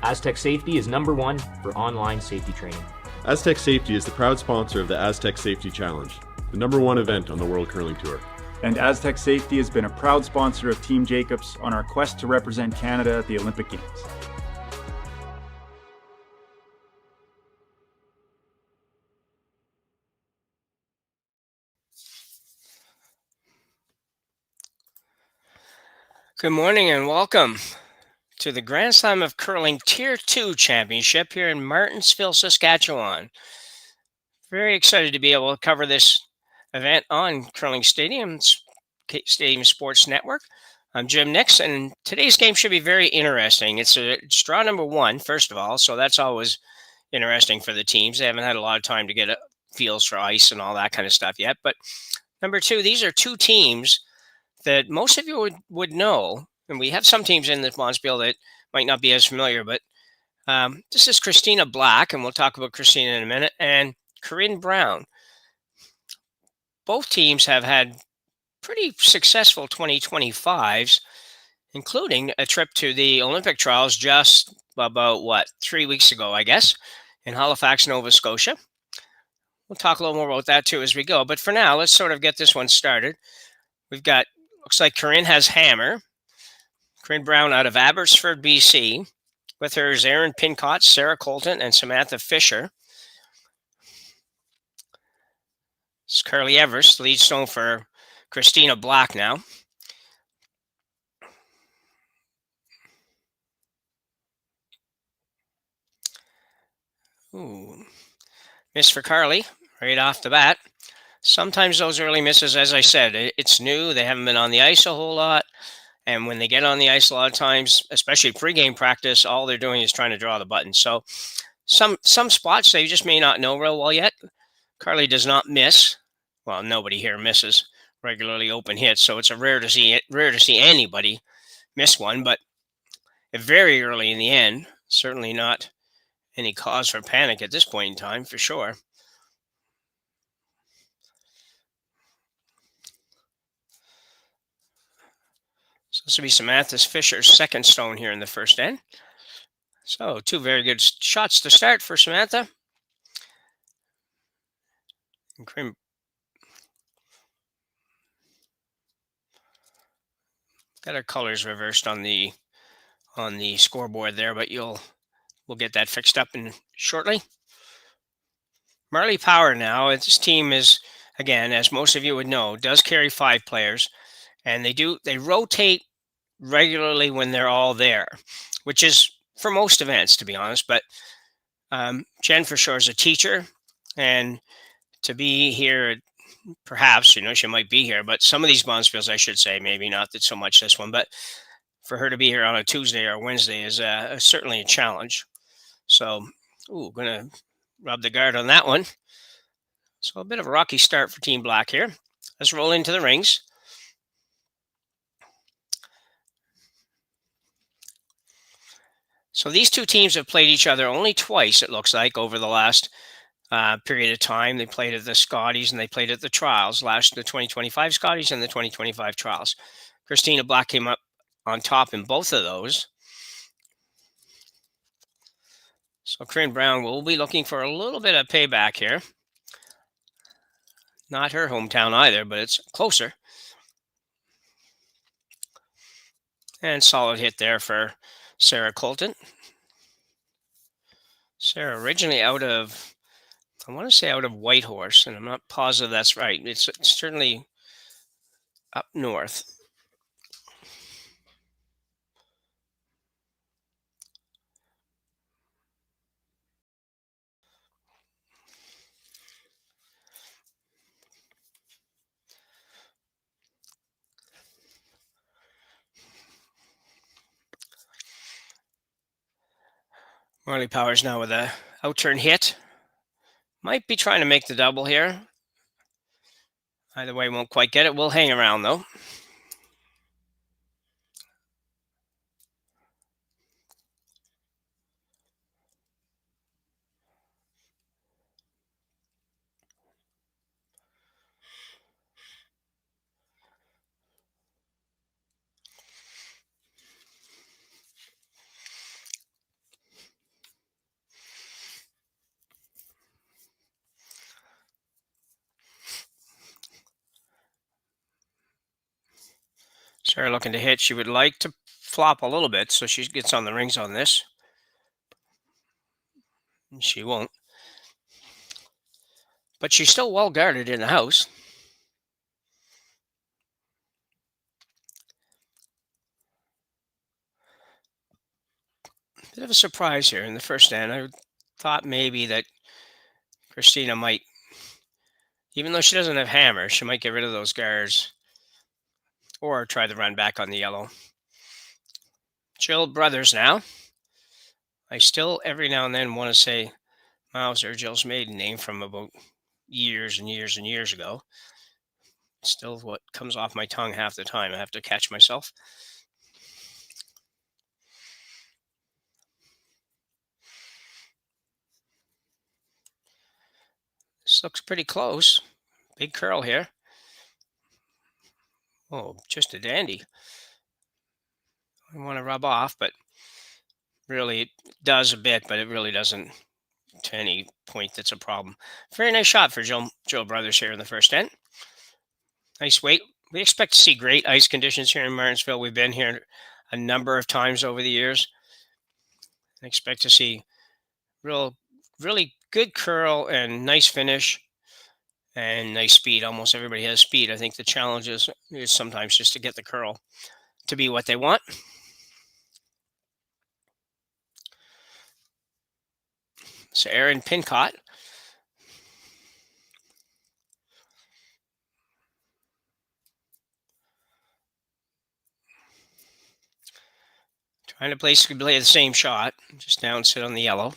Aztec Safety is #1 for online safety training. Aztec Safety is the proud sponsor of the Aztec Safety Challenge, the #1 event on the World Curling Tour. And Aztec Safety has been a proud sponsor of Team Jacobs on our quest to represent Canada at the Olympic Games. Good morning and welcome to the Grand Slam of Curling Tier 2 Championship here in Martensville, Saskatchewan. Very excited to be able to cover this event on Curling Stadium Sports Network. I'm Jim Nix, and today's game should be very interesting. It's draw #1, first of all, so that's always interesting for the teams. They haven't had a lot of time to get feels for ice and all that kind of stuff yet. But #2, these are two teams that most of you would know, and we have some teams in this Martensville that might not be as familiar, but this is Christina Black, and we'll talk about Christina in a minute, and Corryn Brown. Both teams have had pretty successful 2025s, including a trip to the Olympic trials just about, 3 weeks ago, I guess, in Halifax, Nova Scotia. We'll talk a little more about that too as we go, but for now, let's sort of get this one started. We've got, looks like Corryn has hammer. Corryn Brown out of Abbotsford, BC. With her is Erin Pincott, Sarah Colton, and Samantha Fisher. It's Carly Everest, lead stone for Christina Black now. Ooh, miss for Carly right off the bat. Sometimes those early misses, as I said, it's new. They haven't been on the ice a whole lot. And when they get on the ice a lot of times, especially pregame practice, all they're doing is trying to draw the button. So some spots they just may not know real well yet. Carly does not miss. Well, nobody here misses regularly open hits, so it's rare to see anybody miss one, but very early in the end, certainly not any cause for panic at this point in time, for sure. So this will be Samantha Fisher's second stone here in the first end. So two very good shots to start for Samantha. And got our colors reversed on the scoreboard there, but we'll get that fixed up shortly. Marley Power now. This team is, again, as most of you would know, does carry 5 players, and they rotate regularly when they're all there, which is for most events, to be honest. But Jen for sure is a teacher, and to be here, perhaps, she might be here, but some of these Martensvilles, I should say, maybe not that so much this one, but for her to be here on a Tuesday or Wednesday is certainly a challenge. So, gonna rub the guard on that one. So a bit of a rocky start for Team Black here. Let's roll into the rings. So these two teams have played each other only twice, it looks like, over the last period of time. They played at the Scotties and they played at the trials, the 2025 Scotties and the 2025 trials. Christina Black came up on top in both of those. So Corryn Brown will be looking for a little bit of payback here. Not her hometown either, but it's closer. And solid hit there for Sarah Colton. Sarah originally out of, I want to say out of Whitehorse, and I'm not positive that's right. It's certainly up north. Marley Powers now with a out-turn hit. Might be trying to make the double here. Either way, won't quite get it. We'll hang around, though. Pair looking to hit. She would like to flop a little bit, so she gets on the rings on this. And she won't. But she's still well guarded in the house. Bit of a surprise here in the first end. I thought maybe that Christina might, even though she doesn't have hammer, she might get rid of those guards or try the run back on the yellow. Jill Brothers now. I still every now and then want to say Mauser, Jill's maiden name from about years and years and years ago. Still what comes off my tongue half the time. I have to catch myself. This looks pretty close. Big curl here. Oh, just a dandy. I want to rub off, but really it does a bit, but it really doesn't to any point that's a problem. Very nice shot for Jill Brothers here in the first end. Nice weight. We expect to see great ice conditions here in Martensville. We've been here a number of times over the years. I expect to see really good curl and nice finish and nice speed. Almost everybody has speed. I think the challenge is sometimes just to get the curl to be what they want. So Aaron Pincott. Trying to play the same shot, just down sit on the yellow.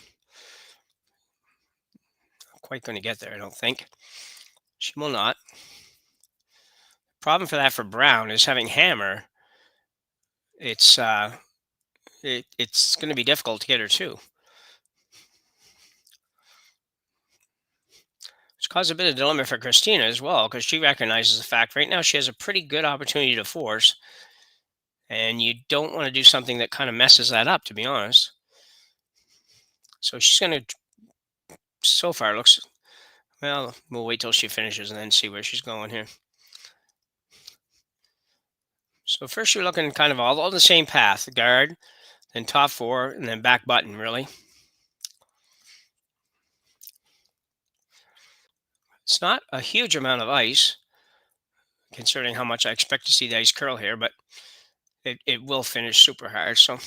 Not quite going to get there, I don't think. She will not. Problem for that for Brown is having hammer. It's going to be difficult to get her too. It's caused a bit of dilemma for Christina as well, because she recognizes the fact right now she has a pretty good opportunity to force, and you don't want to do something that kind of messes that up, to be honest. So she's going to, so far looks, well, we'll wait till she finishes and then see where she's going here. So first you're looking kind of all the same path, the guard, then top four, and then back button, really. It's not a huge amount of ice, considering how much I expect to see the ice curl here, but it will finish super hard. So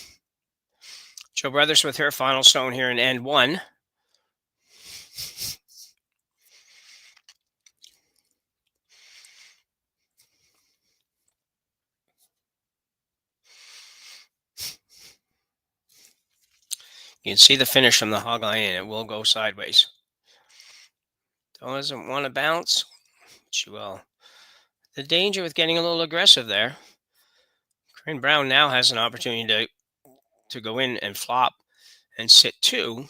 Jill Brothers with her final stone here in end one. You can see the finish from the hog line, and it will go sideways. Doesn't want to bounce. She will. The danger with getting a little aggressive there. Corryn Brown now has an opportunity to go in and flop and sit two.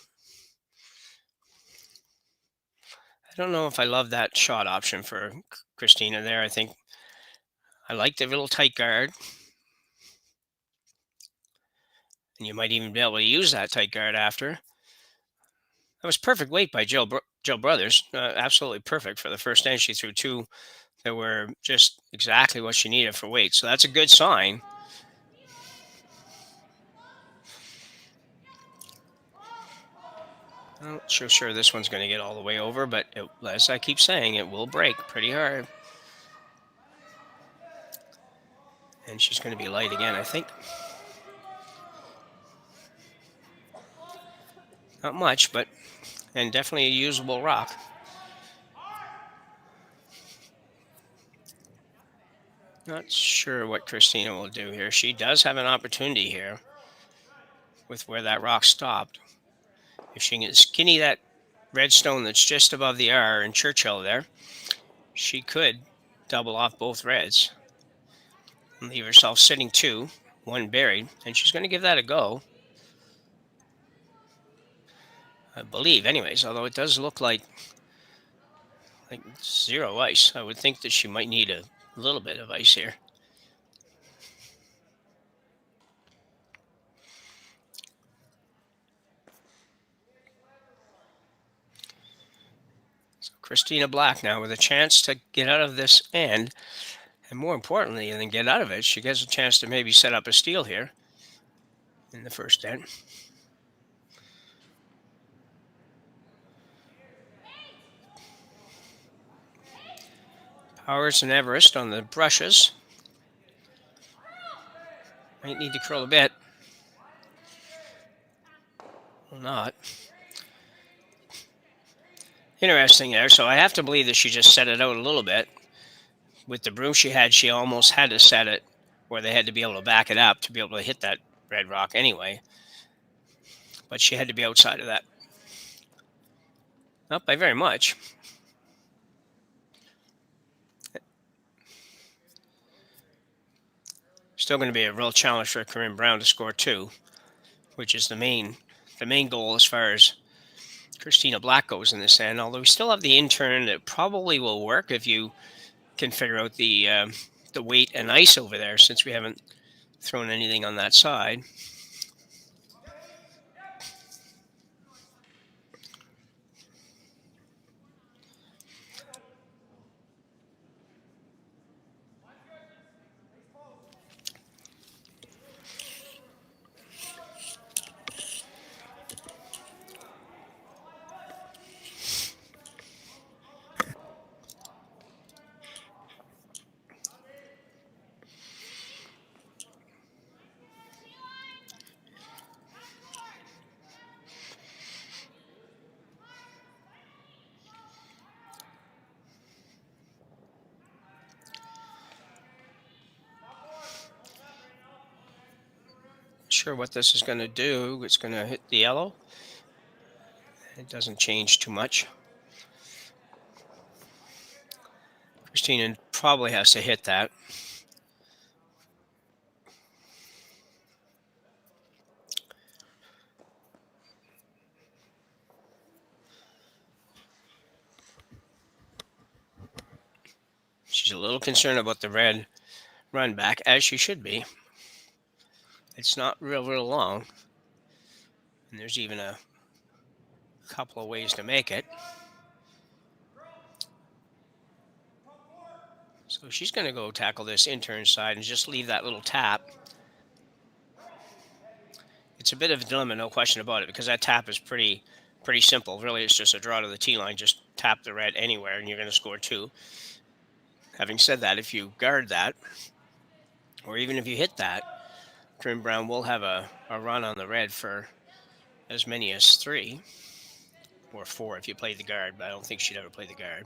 I don't know if I love that shot option for Christina there. I think I like the little tight guard. And you might even be able to use that tight guard after. That was perfect weight by Jill Brothers. Absolutely perfect for the first end. She threw two that were just exactly what she needed for weight. So that's a good sign. I'm not so sure this one's going to get all the way over, but as I keep saying, it will break pretty hard. And she's going to be light again, I think. Not much, but and definitely a usable rock. Not sure what Christina will do here. She does have an opportunity here with where that rock stopped. If she can skinny that red stone that's just above the R in Churchill there, she could double off both reds and leave herself sitting two, one buried, and she's going to give that a go. I believe, anyways, although it does look like zero ice. I would think that she might need a little bit of ice here. So Christina Black now with a chance to get out of this end And more importantly than get out of it, she gets a chance to maybe set up a steal here in the first end. Powers and Everest on the brushes. Might need to curl a bit. Well, not. Interesting there. So I have to believe that she just set it out a little bit. With the broom she had, she almost had to set it where they had to be able to back it up to be able to hit that red rock anyway. But she had to be outside of that. Not by very much. Still going to be a real challenge for Corryn Brown to score 2, which is the main goal as far as Christina Black goes in this end. Although we still have the intern that probably will work if you can figure out the weight and ice over there, since we haven't thrown anything on that side. Sure what this is going to do. It's going to hit the yellow. It doesn't change too much. Christina probably has to hit that. She's a little concerned about the red run back, as she should be. It's not real long. And there's even a couple of ways to make it. So she's going to go tackle this intern side and just leave that little tap. It's a bit of a dilemma, no question about it, because that tap is pretty simple. Really, it's just a draw to the tee line. Just tap the red anywhere, and you're going to score 2. Having said that, if you guard that, or even if you hit that, Corryn Brown will have a run on the red for as many as 3 or 4 if you play the guard, but I don't think she'd ever play the guard.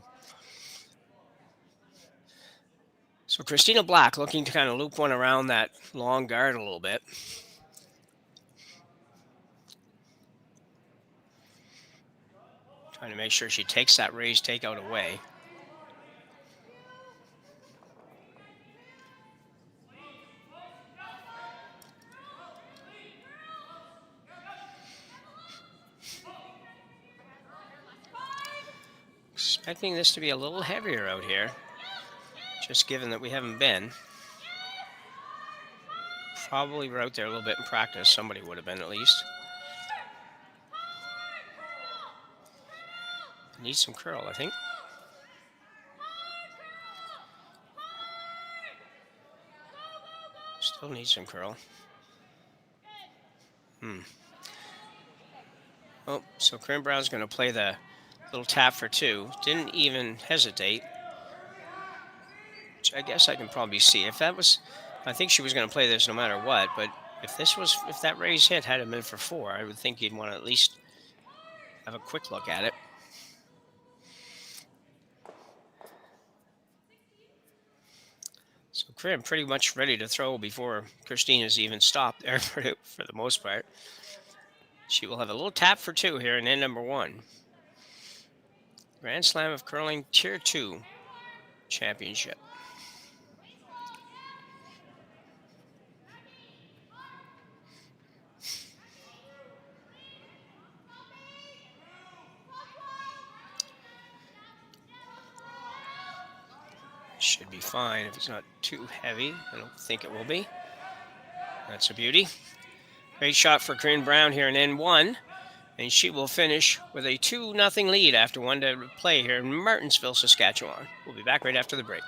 So Christina Black looking to kind of loop one around that long guard a little bit. Trying to make sure she takes that raised takeout away. Expecting this to be a little heavier out here, just given that we haven't been. Probably were out there a little bit in practice. Somebody would have been at least. Needs some curl, I think. Still needs some curl. Oh, so Corryn Brown's going to play the little tap for 2. Didn't even hesitate. Which I guess I can probably see. If that was, I think she was going to play this no matter what. But if that raise hit had been for 4, I would think you'd want to at least have a quick look at it. So Corryn pretty much ready to throw before Christina's even stopped there for the most part. She will have a little tap for 2 here in end number 1. Grand Slam of Curling Tier 2 Championship. Should be fine if it's not too heavy. I don't think it will be. That's a beauty. Great shot for Corryn Brown here in N1. And she will finish with a 2-0 lead after 1 to play here in Martensville, Saskatchewan. We'll be back right after the break.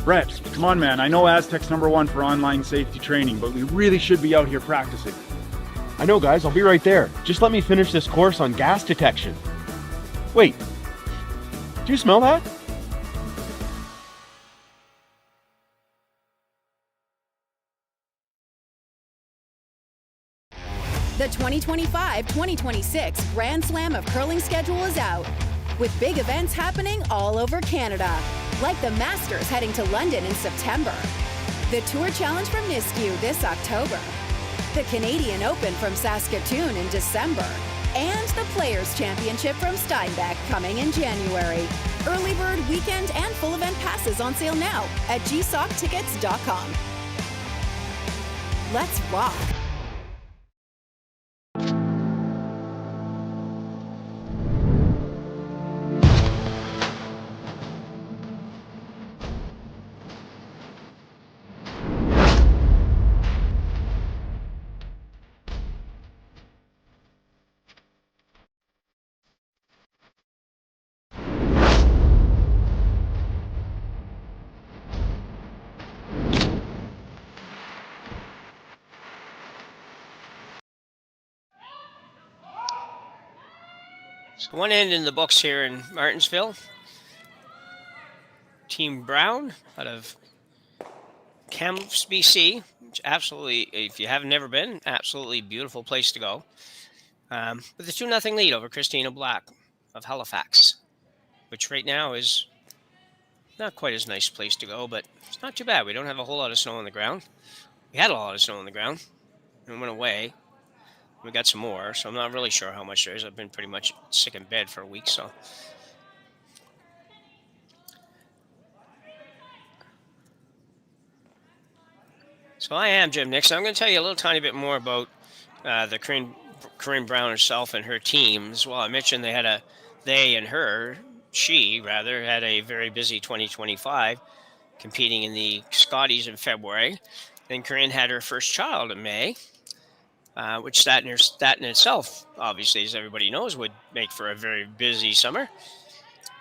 Brett, come on, man. I know Aztec's #1 for online safety training, but we really should be out here practicing. I know, guys. I'll be right there. Just let me finish this course on gas detection. Wait. Do you smell that? The 2025-2026 Grand Slam of Curling schedule is out, with big events happening all over Canada, like the Masters heading to London in September, the Tour Challenge from Nisku this October, the Canadian Open from Saskatoon in December, and the Players' Championship from Steinbeck coming in January. Early bird weekend and full event passes on sale now at gsoctickets.com. Let's rock! So one end in the books here in Martensville. Team Brown out of Kamloops, BC, which absolutely, if you have never been, absolutely beautiful place to go. With a 2-0 lead over Christina Black of Halifax, which right now is not quite as nice place to go, but it's not too bad. We don't have a whole lot of snow on the ground. We had a lot of snow on the ground. It went away. We got some more, so I'm not really sure how much there is. I've been pretty much sick in bed for a week, so. So I am Jim Nixon. I'm going to tell you a little tiny bit more about the Corryn Brown herself and her team as well. I mentioned she had a very busy 2025, competing in the Scotties in February. Then Corryn had her first child in May. Which that in itself, obviously, as everybody knows, would make for a very busy summer.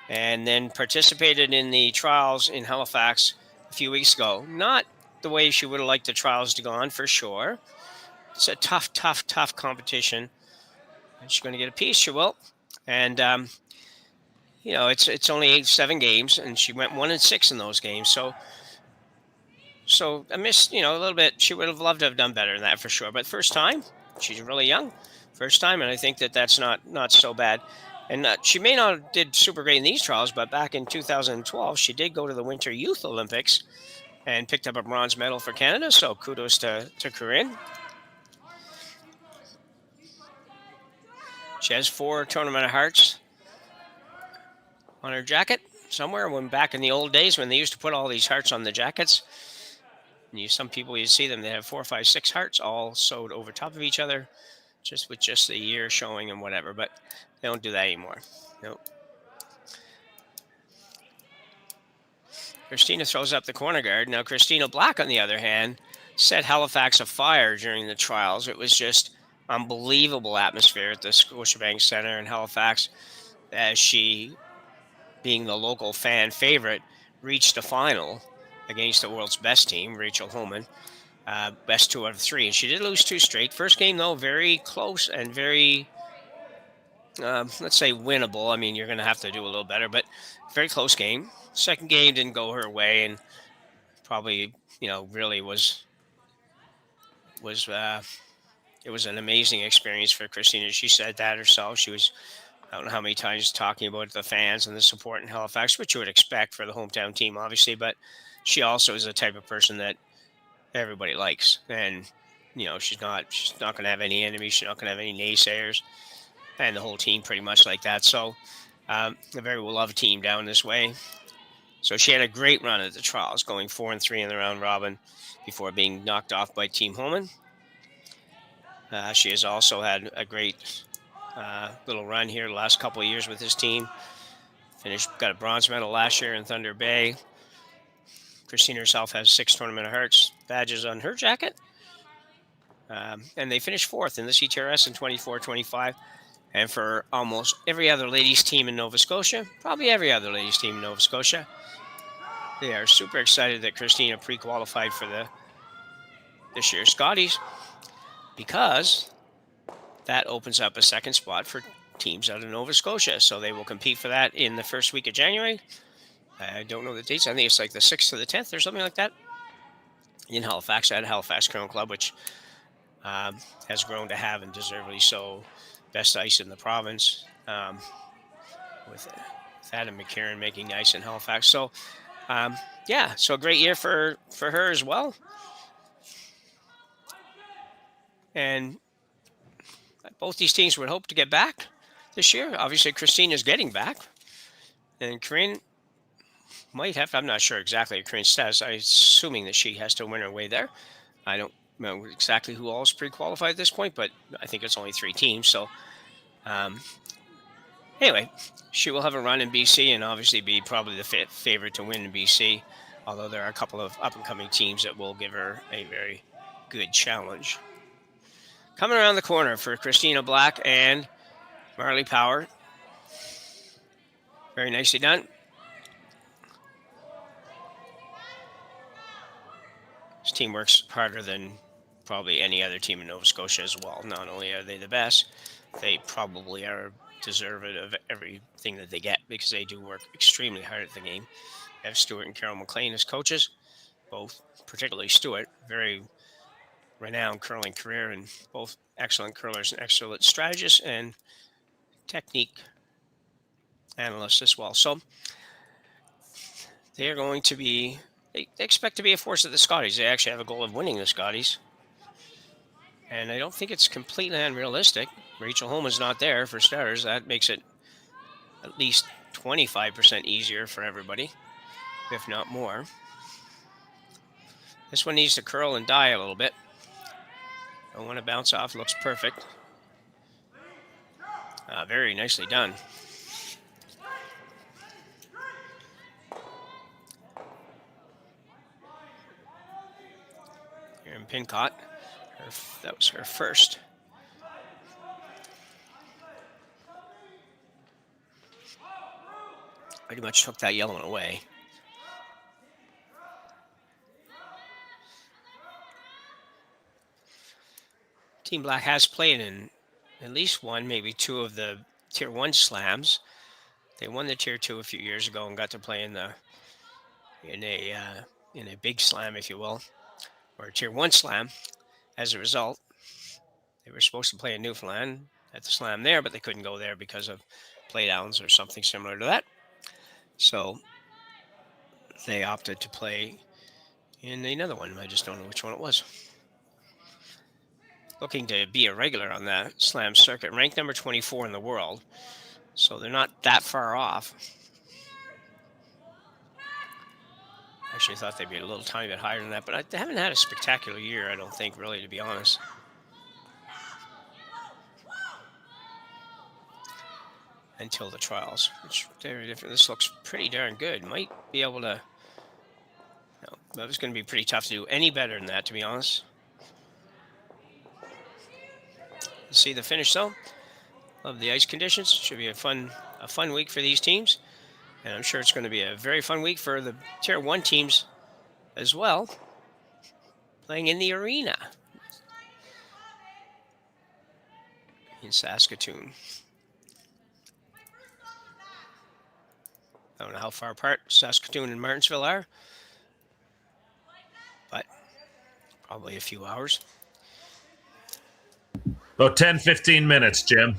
And then participated in the trials in Halifax a few weeks ago. Not the way she would have liked the trials to go on, for sure. It's a tough competition. And she's going to get a piece, she will. And, it's only 7 games, and she went 1-6 in those games. So I missed, a little bit. She would have loved to have done better than that for sure. But first time, she's really young, first time, and I think that's not so bad. And she may not have did super great in these trials, but back in 2012, she did go to the Winter Youth Olympics and picked up a bronze medal for Canada. So kudos to Corryn. She has 4 Tournament of Hearts on her jacket somewhere. When back in the old days when they used to put all these hearts on the jackets. And some people, you see them, they have 4, 5, 6 hearts all sewed over top of each other, just with just the year showing and whatever. But they don't do that anymore. Nope. Christina throws up the corner guard. Now, Christina Black, on the other hand, set Halifax afire during the trials. It was just unbelievable atmosphere at the Scotiabank Center in Halifax, as she, being the local fan favorite, reached the final against the world's best team, Rachel Homan, best 2 out of 3. And she did lose 2 straight. First game, though, very close and very, let's say, winnable. I mean, you're going to have to do a little better, but very close game. Second game didn't go her way, and probably, really was it was an amazing experience for Christina. She said that herself. She was, I don't know how many times, talking about the fans and the support in Halifax, which you would expect for the hometown team, obviously, but she also is the type of person that everybody likes. And, she's not going to have any enemies. She's not going to have any naysayers. And the whole team pretty much like that. So a very well-loved team down this way. So she had a great run at the trials, going 4-3 in the round robin before being knocked off by Team Homan. She has also had a great little run here the last couple of years with this team. Got a bronze medal last year in Thunder Bay. Christina herself has 6 Tournament of Hearts badges on her jacket. And they finished 4th in the CTRS in 24-25. And for almost every other ladies team in Nova Scotia, probably every other ladies team in Nova Scotia, they are super excited that Christina pre-qualified for this year's Scotties, because that opens up a second spot for teams out of Nova Scotia. So they will compete for that in the first week of January. I don't know the dates. I think it's like the 6th to the 10th or something like that in Halifax at Halifax Curling Club, which has grown to have, and deservedly so, best ice in the province, with Adam McCarron making ice in Halifax. So, so a great year for her as well. And both these teams would hope to get back this year. Obviously, Christina's getting back, and Corryn might have. I'm not sure exactly Corryn's status. I'm assuming that she has to win her way there. I don't know exactly who all is pre-qualified at this point, but I think it's only 3 teams. So, anyway, she will have a run in BC and obviously be probably the favorite to win in BC, although there are a couple of up-and-coming teams that will give her a very good challenge. Coming around the corner for Christina Black and Marley Power. Very nicely done. This team works harder than probably any other team in Nova Scotia as well. Not only are they the best, they probably are deserving of everything that they get, because they do work extremely hard at the game. They have Stuart and Carol McLean as coaches, both, particularly Stuart, very renowned curling career, and both excellent curlers and excellent strategists and technique analysts as well. So they are going to be, they expect to be a force at the Scotties. They actually have a goal of winning the Scotties, and I don't think it's completely unrealistic. Rachel Holm is not there, for starters. That makes it at least 25% easier for everybody, if not more. This one needs to curl and die a little bit. Don't want to bounce off. Looks perfect. Very nicely done. Here in Pincott. That was her first. Pretty much took that yellow one away. Team Black has played in at least one, maybe 2 of the Tier 1 slams. They won the Tier 2 a few years ago and got to play in a big slam, if you will, or a Tier 1 slam. As a result, they were supposed to play in Newfoundland at the slam there, but they couldn't go there because of playdowns or something similar to that. So they opted to play in another one. I just don't know which one it was. Looking to be a regular on that slam circuit, ranked number 24 in the world. So they're not that far off. Actually, I thought they'd be a little tiny bit higher than that, but they haven't had a spectacular year, I don't think, really, to be honest. Until the trials, which they're very different. This looks pretty darn good. Might be able to. No, that was going to be pretty tough to do any better than that, to be honest. See the finish though. Love the ice conditions. Should be a fun week for these teams, and I'm sure it's going to be a very fun week for the Tier 1 teams as well, playing in the arena in Saskatoon. I don't know how far apart Saskatoon and Martensville are, but probably a few hours. About 10, 15 minutes, Jim.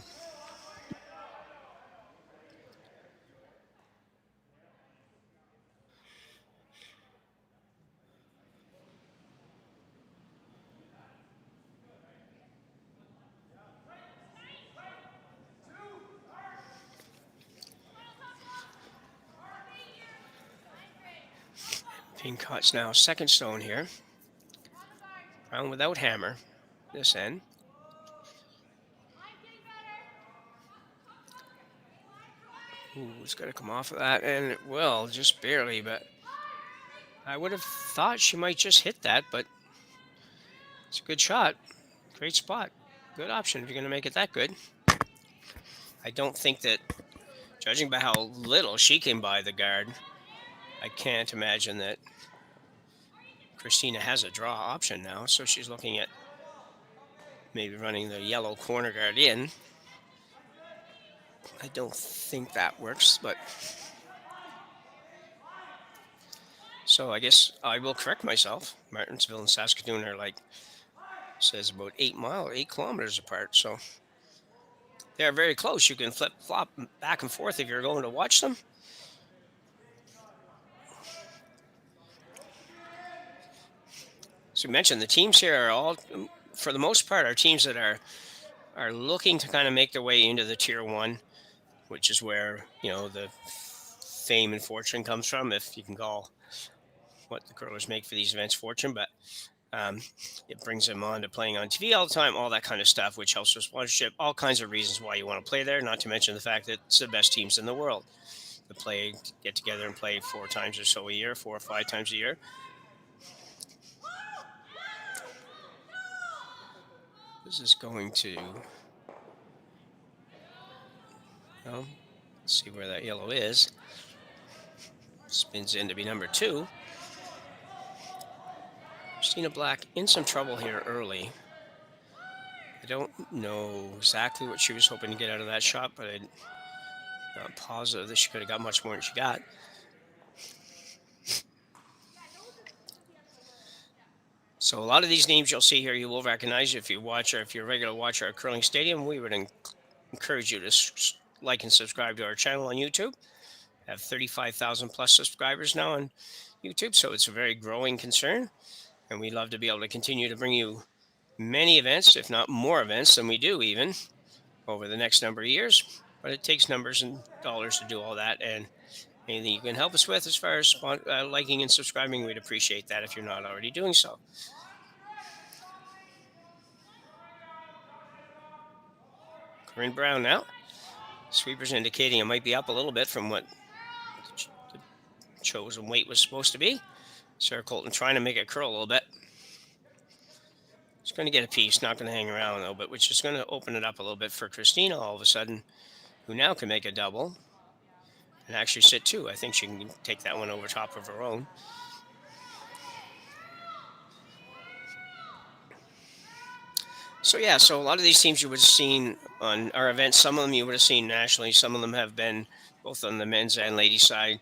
Pincott's now second stone here. Round without hammer, this end. Ooh, it's got to come off of that, and it will, just barely, but I would have thought she might just hit that, but it's a good shot. Great spot. Good option if you're going to make it that good. I don't think that, judging by how little she came by the guard, I can't imagine that Christina has a draw option now, so she's looking at maybe running the yellow corner guard in. I don't think that works, but so I guess I will correct myself. Martensville and Saskatoon are like, says about 8 kilometers apart, so they are very close. You can flip-flop back and forth if you're going to watch them. So you mentioned the teams here are all, for the most part, are teams that are looking to kind of make their way into the Tier 1, which is where, the fame and fortune comes from, if you can call what the curlers make for these events fortune. But it brings them on to playing on TV all the time, all that kind of stuff, which helps with sponsorship, all kinds of reasons why you want to play there, not to mention the fact that it's the best teams in the world to get together and play 4 times or so a year, 4 or 5 times a year. This is going to, let's see where that yellow is. Spins in to be number 2. Christina Black in some trouble here early. I don't know exactly what she was hoping to get out of that shot, but I'm not positive that she could have got much more than she got. So a lot of these names you'll see here, you will recognize if you watch, or if you're a regular watcher at Curling Stadium. We would encourage you to like and subscribe to our channel on YouTube. We have 35,000 plus subscribers now on YouTube, so it's a very growing concern. And we'd love to be able to continue to bring you many events, if not more events than we do even, over the next number of years. But it takes numbers and dollars to do all that. And anything you can help us with as far as liking and subscribing, we'd appreciate that if you're not already doing so. Corryn Brown now. Sweeper's indicating it might be up a little bit from what the chosen weight was supposed to be. Sarah Colton trying to make it curl a little bit. She's going to get a piece, not going to hang around though, but which is going to open it up a little bit for Christina all of a sudden, who now can make a double and actually sit 2. I think she can take that one over top of her own. So yeah, so a lot of these teams you would have seen on our events. Some of them you would have seen nationally. Some of them have been both on the men's and ladies side,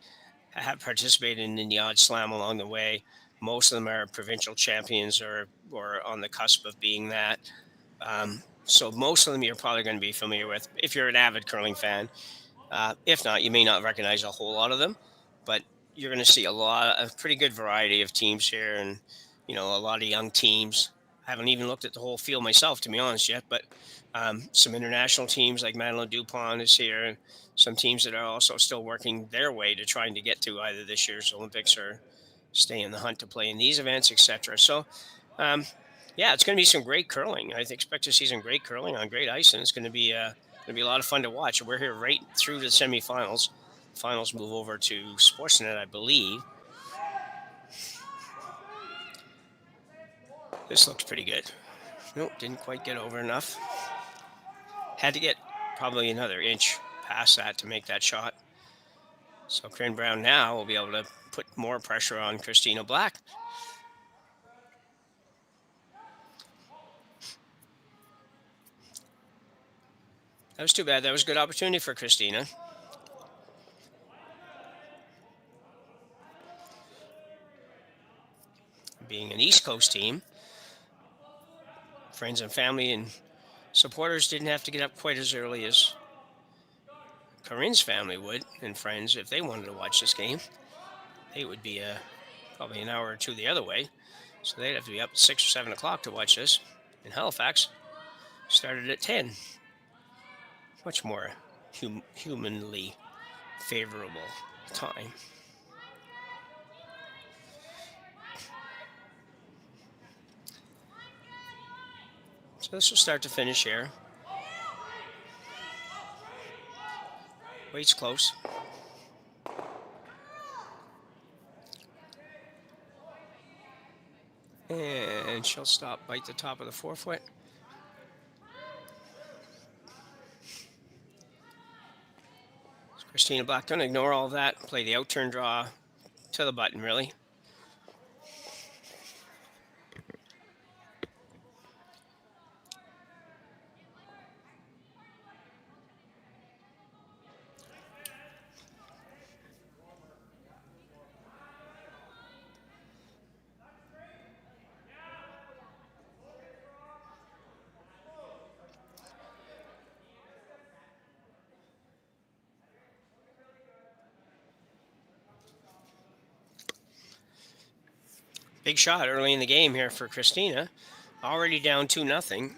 have participated in the odd slam along the way. Most of them are provincial champions or on the cusp of being that. So most of them you're probably going to be familiar with if you're an avid curling fan. If not, you may not recognize a whole lot of them, but you're going to see a pretty good variety of teams here, and a lot of young teams. I haven't even looked at the whole field myself, to be honest, yet, but some international teams like Madeline Dupont is here, and some teams that are also still working their way to trying to get to either this year's Olympics or stay in the hunt to play in these events, etc. So, it's going to be some great curling. I expect to see some great curling on great ice, and it's going to be a lot of fun to watch. We're here right through the semifinals. Finals move over to Sportsnet, I believe. This looks pretty good. Nope, didn't quite get over enough. Had to get probably another inch past that to make that shot. So Corryn Brown now will be able to put more pressure on Christina Black. That was too bad. That was a good opportunity for Christina. Being an East Coast team, friends and family and supporters didn't have to get up quite as early as Corryn's family would, and friends, if they wanted to watch this game. They would be probably an hour or 2 the other way, so they'd have to be up at 6 or 7 o'clock to watch this. In Halifax, started at 10. Much more humanly favorable time. So this will start to finish here. Weight's close. And she'll stop, bite the top of the forefoot. Christina Black, don't ignore all of that. Play the out turn draw to the button, really. Big shot early in the game here for Christina. Already down 2-0. Need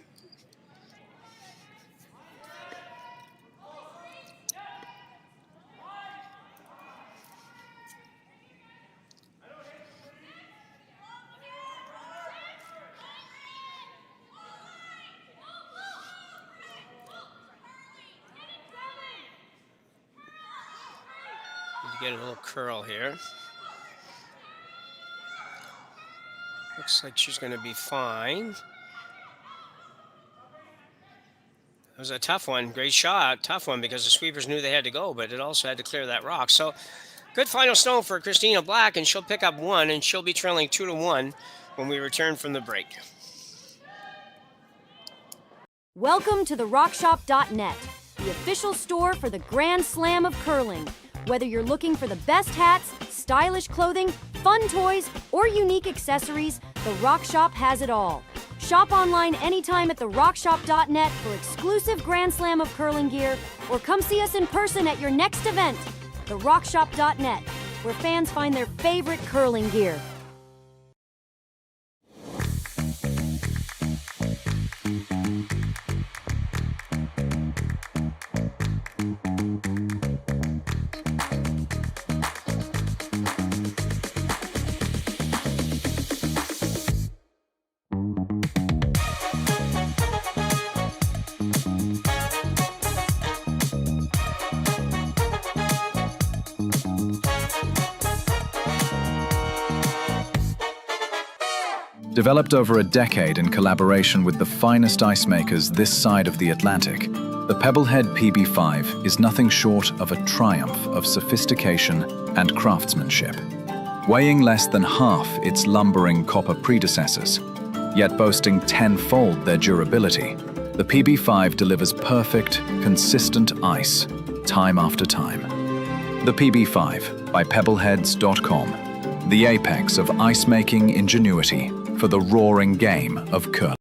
to get a little curl here. Looks like she's going to be fine. It was a tough one. Great shot. Tough one because the sweepers knew they had to go, but it also had to clear that rock. So good final stone for Christina Black, and she'll pick up 1, and she'll be trailing 2-1 when we return from the break. Welcome to the RockShop.net, the official store for the Grand Slam of curling. Whether you're looking for the best hats, stylish clothing, fun toys, or unique accessories, the Rock Shop has it all. Shop online anytime at therockshop.net for exclusive Grand Slam of curling gear, or come see us in person at your next event. Therockshop.net, where fans find their favorite curling gear. Developed over a decade in collaboration with the finest ice makers this side of the Atlantic, the Pebblehead PB5 is nothing short of a triumph of sophistication and craftsmanship. Weighing less than half its lumbering copper predecessors, yet boasting tenfold their durability, the PB5 delivers perfect, consistent ice, time after time. The PB5 by Pebbleheads.com, the apex of ice-making ingenuity for the roaring game of curling.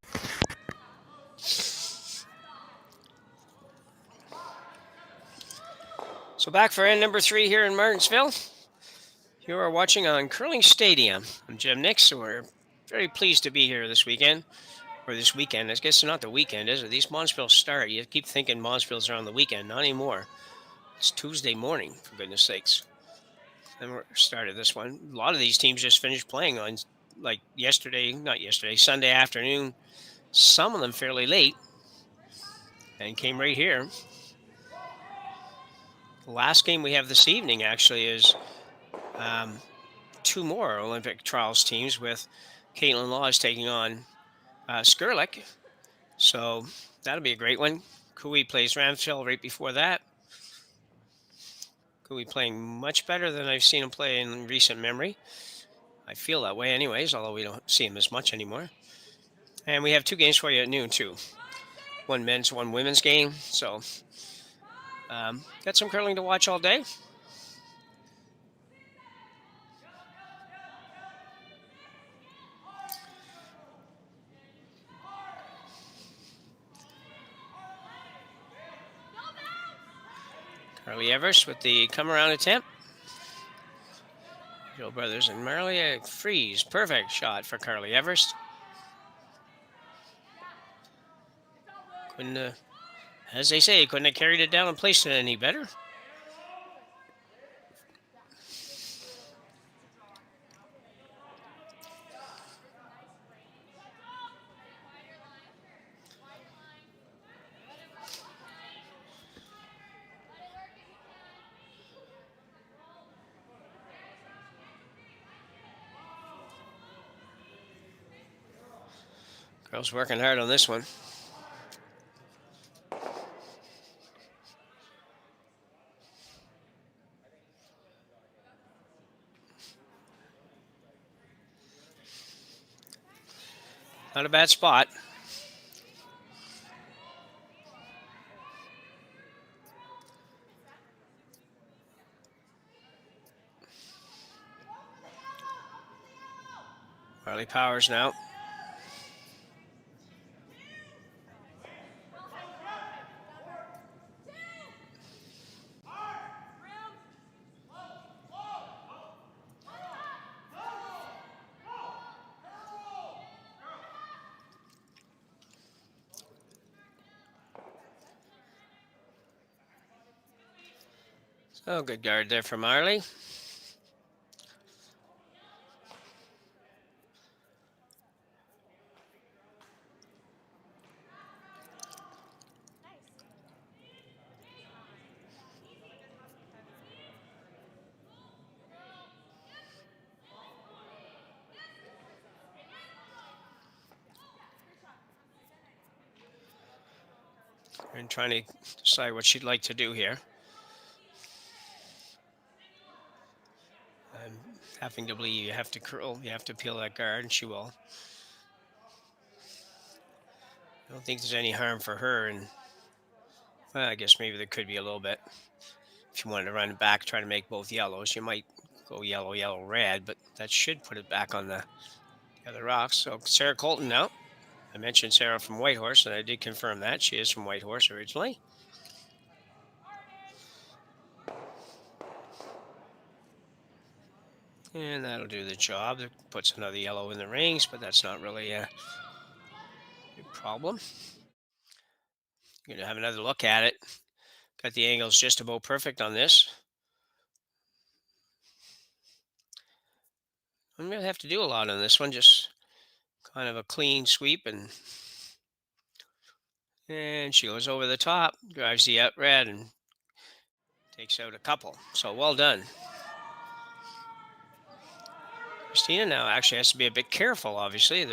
So back for end number 3 here in Martensville. You are watching on Curling Stadium. I'm Jim Nix, and we're very pleased to be here this weekend. Or this weekend. I guess it's not the weekend, is it? These Martensville start. You keep thinking Martensville's are on the weekend. Not anymore. It's Tuesday morning, for goodness sakes. And we're started this one. A lot of these teams just finished playing on, like Sunday afternoon. Some of them fairly late. And came right here. The last game we have this evening, actually, is 2 more Olympic trials teams with Caitlin Laws taking on Skurlik. So that'll be a great one. Kui plays Ramsville right before that. Kui playing much better than I've seen him play in recent memory. I feel that way anyways, although we don't see him as much anymore. And we have 2 games for you at noon too. 1 men's, 1 women's game. So got some curling to watch all day. Carly Evers with the come-around attempt. Joe Brothers and Marley freeze. Perfect shot for Carly Evers. Couldn't, as they say, couldn't have carried it down and placed it any better. Girls working hard on this one. Not a bad spot. Marley Powers now. Oh, good guard there for Marley. And trying to decide what she'd like to do here. I'm having to believe you have to curl, you have to peel that guard, and she will. I don't think there's any harm for her, and well, I guess maybe there could be a little bit. If you wanted to run it back, try to make both yellows, you might go yellow, yellow, red, but that should put it back on the other rocks. So Sarah Colton now. I mentioned Sarah from Whitehorse, and I did confirm that. She is from Whitehorse originally. And that'll do the job. It puts another yellow in the rings, but that's not really a big problem. Going to have another look at it. Got the angles just about perfect on this. I'm going to have to do a lot on this one, just kind of a clean sweep, and she goes over the top, drives the out red, and takes out a couple. So well done. Christina now actually has to be a bit careful, obviously.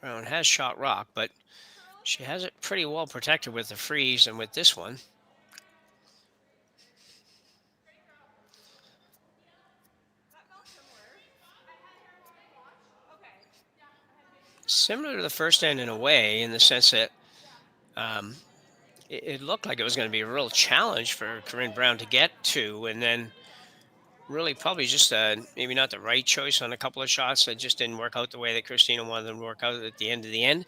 Brown has shot rock, but she has it pretty well protected with the freeze and with this one. Similar to the first end in a way, in the sense that it looked like it was going to be a real challenge for Corryn Brown to get to, and then really probably just maybe not the right choice on a couple of shots that just didn't work out the way that Christina wanted them to work out at the end of the end,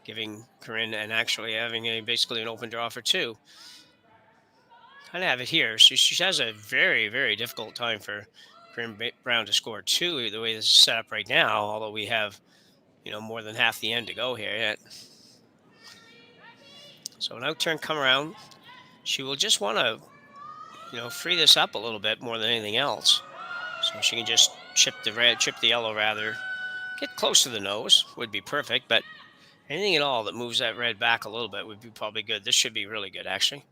giving Corryn and actually having basically an open draw for two. Kind of have it here. She has a very, very difficult time for Corryn Brown to score two the way this is set up right now, although we have more than half the end to go here yet. So an out turn come around. She will just want to, free this up a little bit more than anything else. So she can just chip the yellow rather. Get close to the nose would be perfect, but anything at all that moves that red back a little bit would be probably good. This should be really good, actually.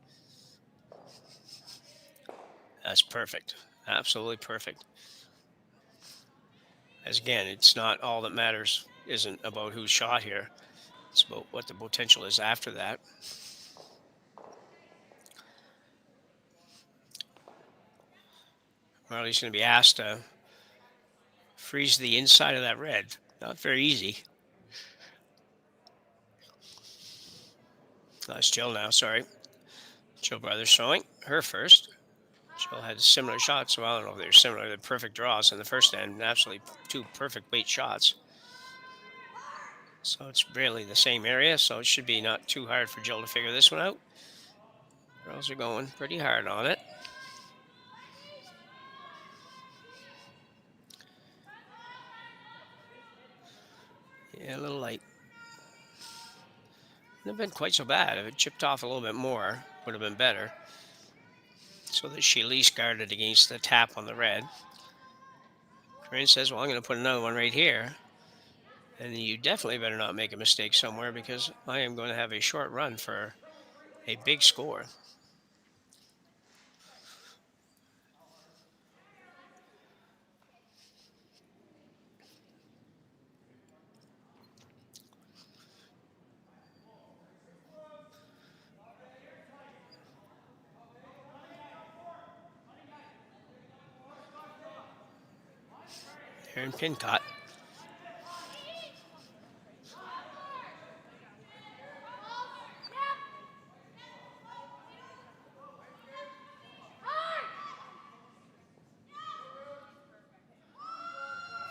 That's perfect. Absolutely perfect. As again, it's not all that matters. Isn't about who's shot here. It's about what the potential is after that. Marley's going to be asked to freeze the inside of that red. Not very easy. That's Jill now, sorry. Jill Brothers showing her first. Jill had similar shots. Well, I don't know if they're similar. They're perfect draws in the first end. Absolutely two perfect weight shots. So it's really the same area, so it should be not too hard for Jill to figure this one out. Girls are going pretty hard on it. Yeah, a little light. Wouldn't have been quite so bad. If it chipped off a little bit more, would have been better. So that she at least guarded against the tap on the red. Corryn says, well, I'm going to put another one right here. And you definitely better not make a mistake somewhere, because I am going to have a short run for a big score. Aaron Pincott.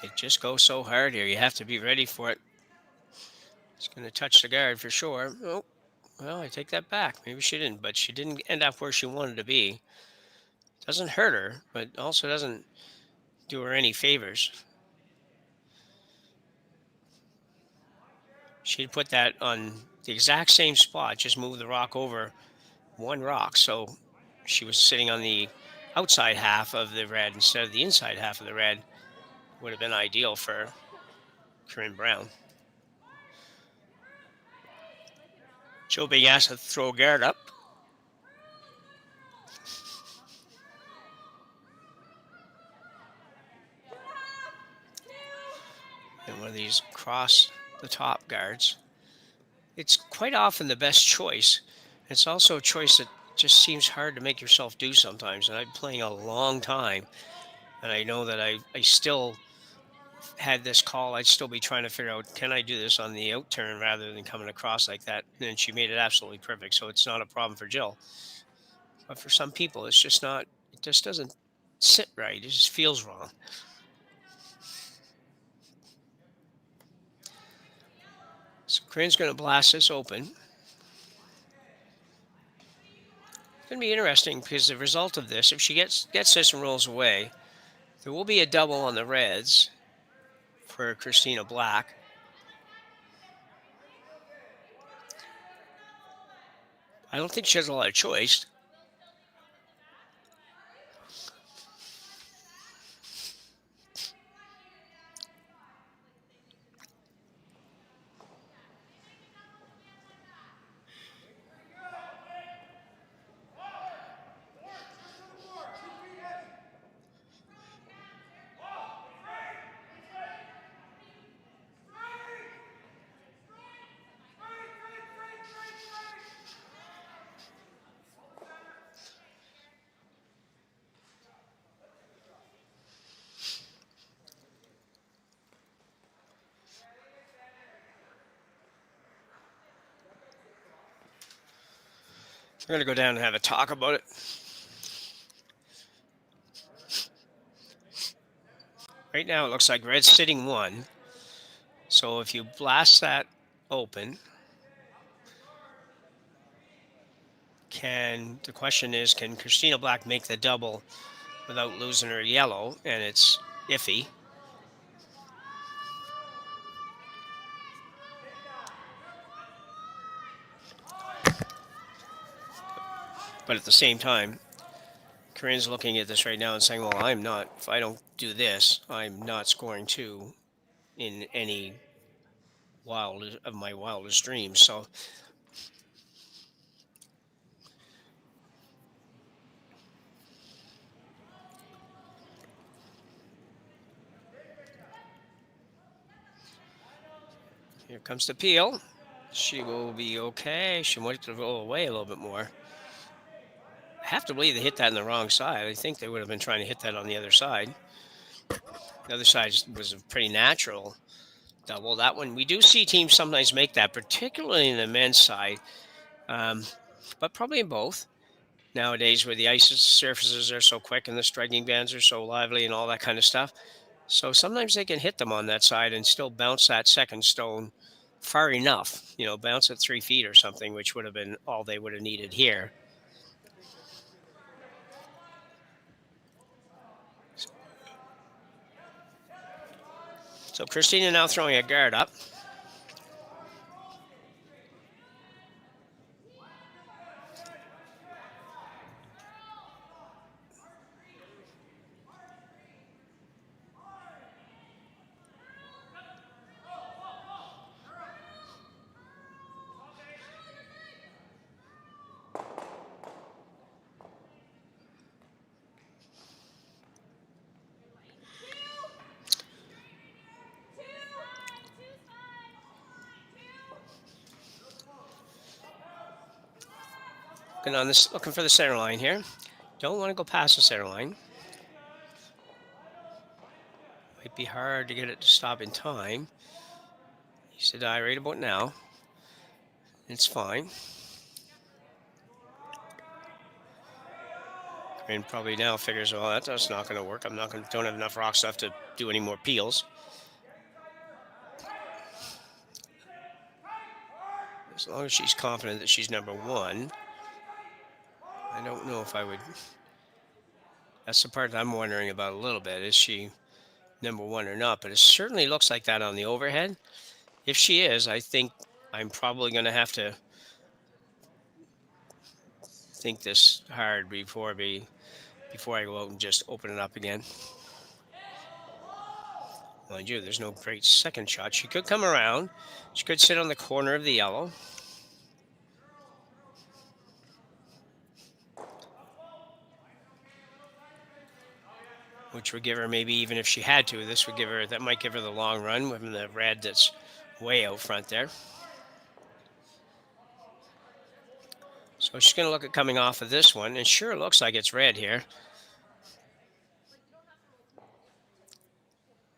It just goes so hard here. You have to be ready for it. It's going to touch the guard for sure. Oh, well, I take that back. Maybe she didn't, but she didn't end up where she wanted to be. Doesn't hurt her, but also doesn't do her any favors. She'd put that on the exact same spot, just move the rock over one rock. So she was sitting on the outside half of the red instead of the inside half of the red. Would have been ideal for Corryn Brown. Joe Big Ass to throw guard up. And one of these cross the top guards. It's quite often the best choice. It's also a choice that just seems hard to make yourself do sometimes. And I'm playing a long time. And I know that I still had this call. I'd still be trying to figure out, can I do this on the out turn rather than coming across like that? And she made it absolutely perfect. So it's not a problem for Jill. But for some people, it's just not, it just doesn't sit right. It just feels wrong. So Corryn's going to blast this open. It's going to be interesting because the result of this, if she gets this and rolls away, there will be a double on the reds for Christina Black. I don't think she has a lot of choice. We're going to go down and have a talk about it. Right now, it looks like red's sitting one. So if you blast that open, the question is, can Christina Black make the double without losing her yellow? And it's iffy. But at the same time, Corryn's looking at this right now and saying, well, if I don't do this, I'm not scoring two in any of my wildest dreams. So here comes the peel. She will be okay. She might roll away a little bit more. I have to believe they hit that on the wrong side. I think they would have been trying to hit that on the other side. The other side was a pretty natural double. That one, we do see teams sometimes make that, particularly in the men's side, but probably in both. Nowadays, where the ice surfaces are so quick and the striking bands are so lively and all that kind of stuff. So sometimes they can hit them on that side and still bounce that second stone far enough, bounce it 3 feet or something, which would have been all they would have needed here. So Christina now throwing a guard up. Looking for the center line here. Don't want to go past the center line. Might be hard to get it to stop in time. He said, "I right about now." It's fine. And probably now figures, well, that's not going to work. Don't have enough rocks left to do any more peels. As long as she's confident that she's number one, I don't know if I would. That's the part that I'm wondering about a little bit. Is she number one or not? But it certainly looks like that on the overhead. If she is, I think I'm probably going to have to think this hard before I go out and just open it up again. Mind you, there's no great second shot. She could come around. She could sit on the corner of the yellow. Which would give her, maybe even if she had to, that might give her the long run with the red that's way out front there. So she's going to look at coming off of this one, and sure looks like it's red here.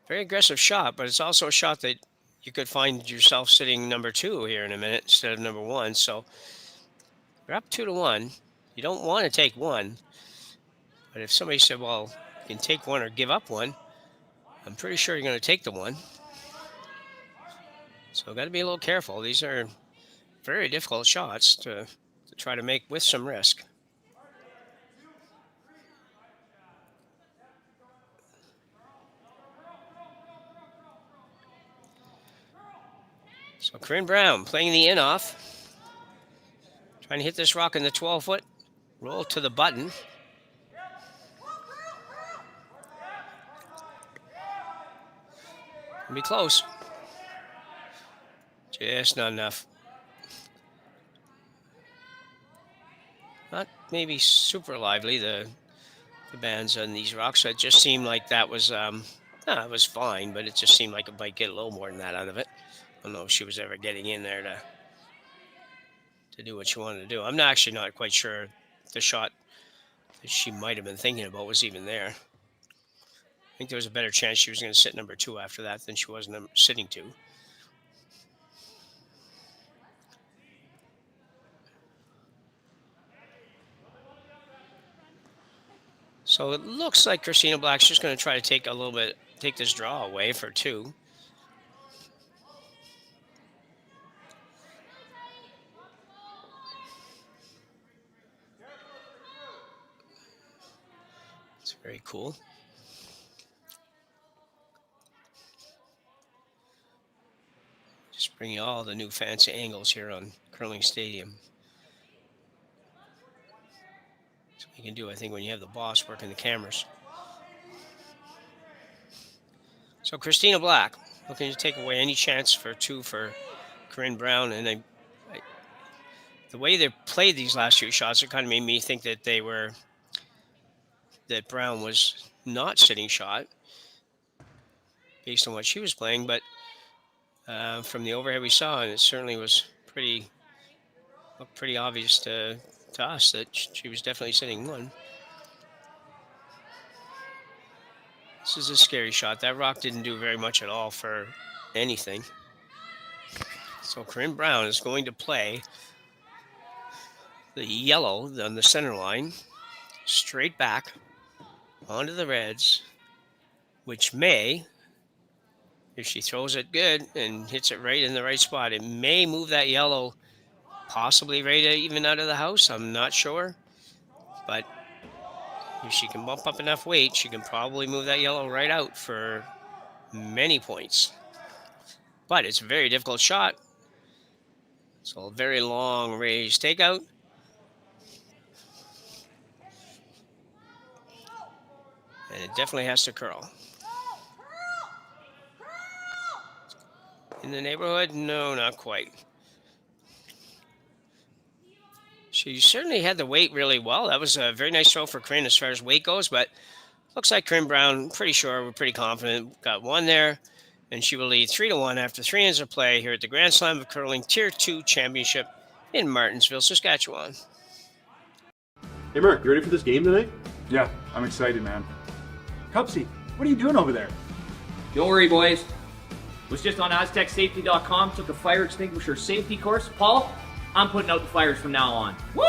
Very aggressive shot, but it's also a shot that you could find yourself sitting number two here in a minute instead of number one. So you're up 2-1. You don't want to take one. But if somebody said, well, you can take one or give up one, I'm pretty sure you're going to take the one. So got to be a little careful. These are very difficult shots to try to make with some risk. So Corryn Brown playing the in off. Trying to hit this rock in the 12-foot. Roll to the button. Be close. Just not enough. Not maybe super lively, the bands on these rocks. It just seemed like that was, it was fine, but it just seemed like it might get a little more than that out of it. I don't know if she was ever getting in there to do what she wanted to do. I'm actually not quite sure the shot that she might have been thinking about was even there. I think there was a better chance she was going to sit number two after that than she was sitting two. So it looks like Christina Black's just going to try to take this draw away for two. It's very cool. Just bringing all the new fancy angles here on Curling Stadium. So you can do, I think, when you have the boss working the cameras. So Christina Black looking to take away any chance for two for Corryn Brown, and the way they played these last few shots, it kind of made me think that that Brown was not sitting shot based on what she was playing, but from the overhead we saw, and it certainly was looked pretty obvious to us that she was definitely sitting one. This is a scary shot. That rock didn't do very much at all for anything. So Corryn Brown is going to play the yellow on the center line straight back onto the reds, which may, if she throws it good and hits it right in the right spot, it may move that yellow possibly right even out of the house. I'm not sure. But if she can bump up enough weight, she can probably move that yellow right out for many points. But it's a very difficult shot. So a very long range takeout. And it definitely has to curl. In the neighborhood? No, not quite. She certainly had the weight really well. That was a very nice throw for Corryn as far as weight goes, but looks like Corryn Brown, pretty sure, we're pretty confident, got one there, and she will lead 3-1 after 3 innings of play here at the Grand Slam of Curling Tier 2 Championship in Martensville, Saskatchewan. Hey Mark, you ready for this game tonight? Yeah, I'm excited, man. Cupsy, what are you doing over there? Don't worry, boys. Was just on aztecsafety.com, took a fire extinguisher safety course. Paul, I'm putting out the fires from now on. Woo!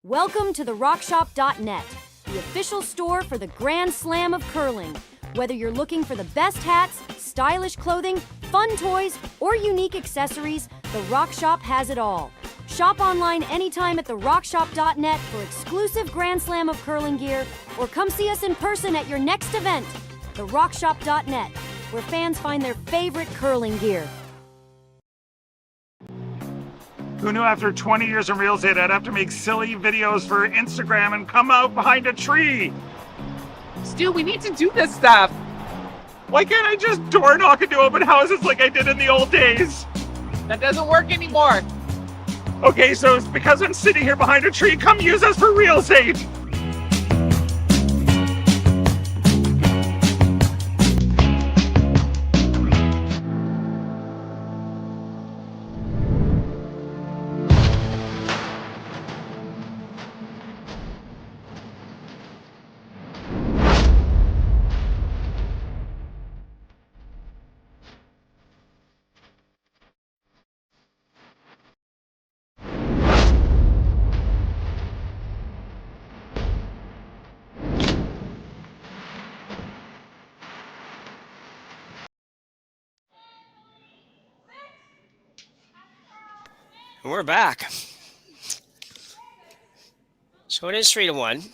Welcome to the rockshop.net, the official store for the Grand Slam of curling. Whether you're looking for the best hats, stylish clothing, fun toys, or unique accessories, the Rock Shop has it all. Shop online anytime at therockshop.net for exclusive Grand Slam of curling gear, or come see us in person at your next event. Therockshop.net, where fans find their favorite curling gear. Who knew after 20 years in real estate I'd have to make silly videos for Instagram and come out behind a tree? Stu, we need to do this stuff. Why can't I just door knock into open houses like I did in the old days? That doesn't work anymore. Okay, so it's because I'm sitting here behind a tree. Come use us for real estate. And we're back. So it is 3-1.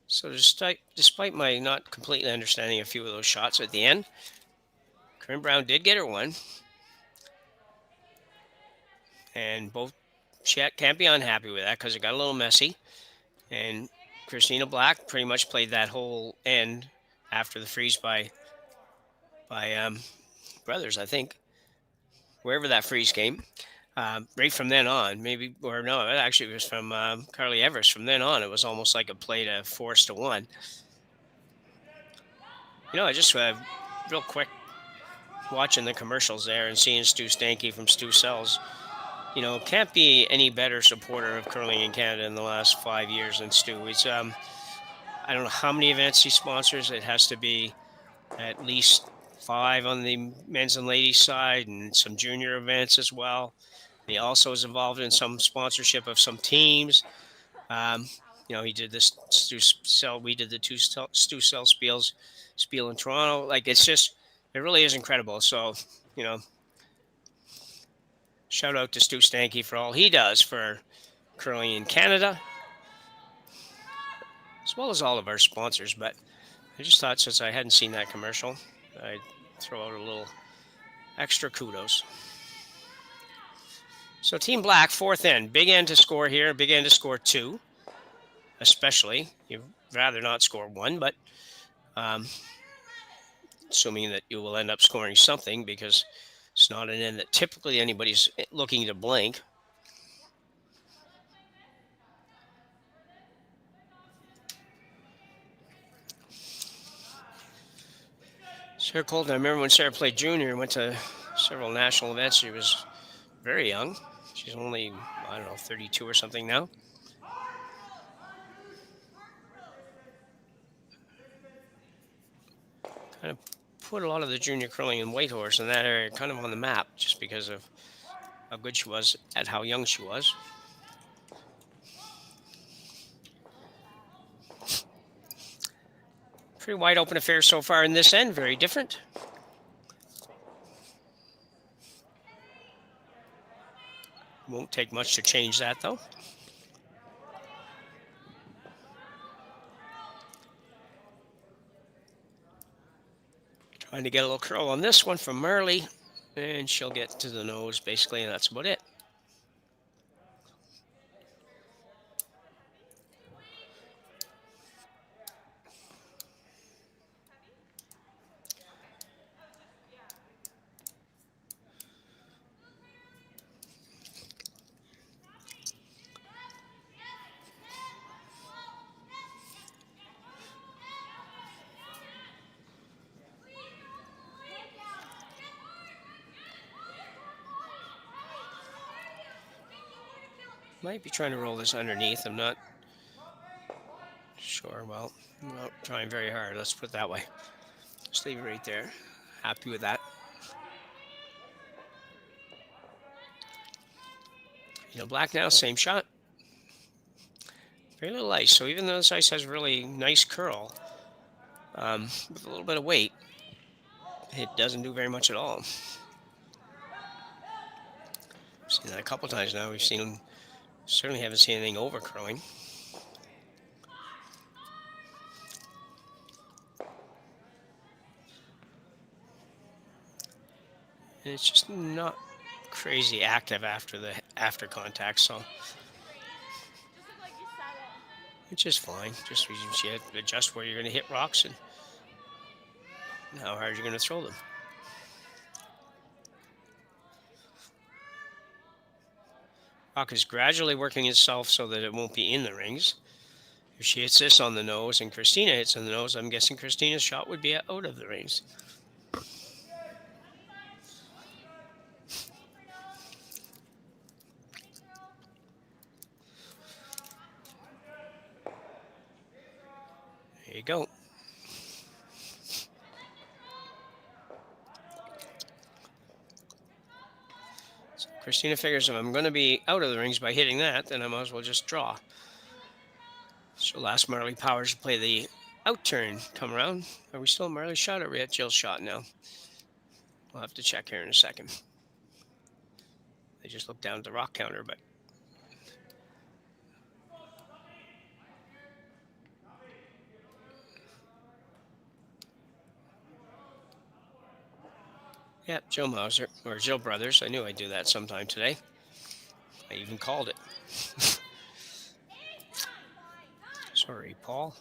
So despite my not completely understanding a few of those shots at the end, Corryn Brown did get her one. And both can't be unhappy with that because it got a little messy. And Christina Black pretty much played that whole end after the freeze by Brothers, I think, wherever that freeze came. Right from then on, maybe, or no, actually it was from Carly Everest. From then on, it was almost like a play to 4-1. You know, I just real quick watching the commercials there and seeing Stu Stanky from Stu Sells. You know, can't be any better supporter of curling in Canada in the last 5 years than Stu. It's I don't know how many events he sponsors. It has to be at least 5 on the men's and ladies side, and some junior events as well. He also is involved in some sponsorship of some teams. You know, he did this Stu Sell. We did the two Stu Sell spiel in Toronto. Like, it's just, it really is incredible. So, you know, shout out to Stu Stanky for all he does for curling in Canada, as well as all of our sponsors. But I just thought, since I hadn't seen that commercial, I'd throw out a little extra kudos. So Team Black, 4th end. Big end to score here, big end to score 2, especially. You'd rather not score 1, but assuming that you will end up scoring something, because it's not an end that typically anybody's looking to blank. Sarah Colton, I remember when Sarah played junior and went to several national events. She was very young. She's only, I don't know, 32 or something now. Kind of put a lot of the junior curling in Whitehorse in that area kind of on the map, just because of how good she was at how young she was. Pretty wide open affair so far in this end, very different. Won't take much to change that, though. Trying to get a little curl on this one from Marley, and she'll get to the nose, basically, and that's about it. Might be trying to roll this underneath. I'm not sure. Well, I'm not trying very hard. Let's put it that way. Just leave it right there. Happy with that. Black now, same shot. Very little ice. So even though this ice has really nice curl, with a little bit of weight, it doesn't do very much at all. I've seen that a couple times now. Certainly haven't seen anything over curling. And it's just not crazy active after contact, so which is fine. Just you have to adjust where you're going to hit rocks and how hard you're going to throw them. Rock is gradually working itself so that it won't be in the rings. If she hits this on the nose and Christina hits on the nose, I'm guessing Christina's shot would be out of the rings. There you go. So Christina figures if I'm going to be out of the rings by hitting that, then I might as well just draw. She'll ask Marley Powers to play the out turn. Come around. Are we still at Marley's shot or are we at Jill's shot now? We'll have to check here in a second. They just looked down at the rock counter, but yeah, Joe Mauser, or Jill Brothers. I knew I'd do that sometime today. I even called it. Sorry, Paul.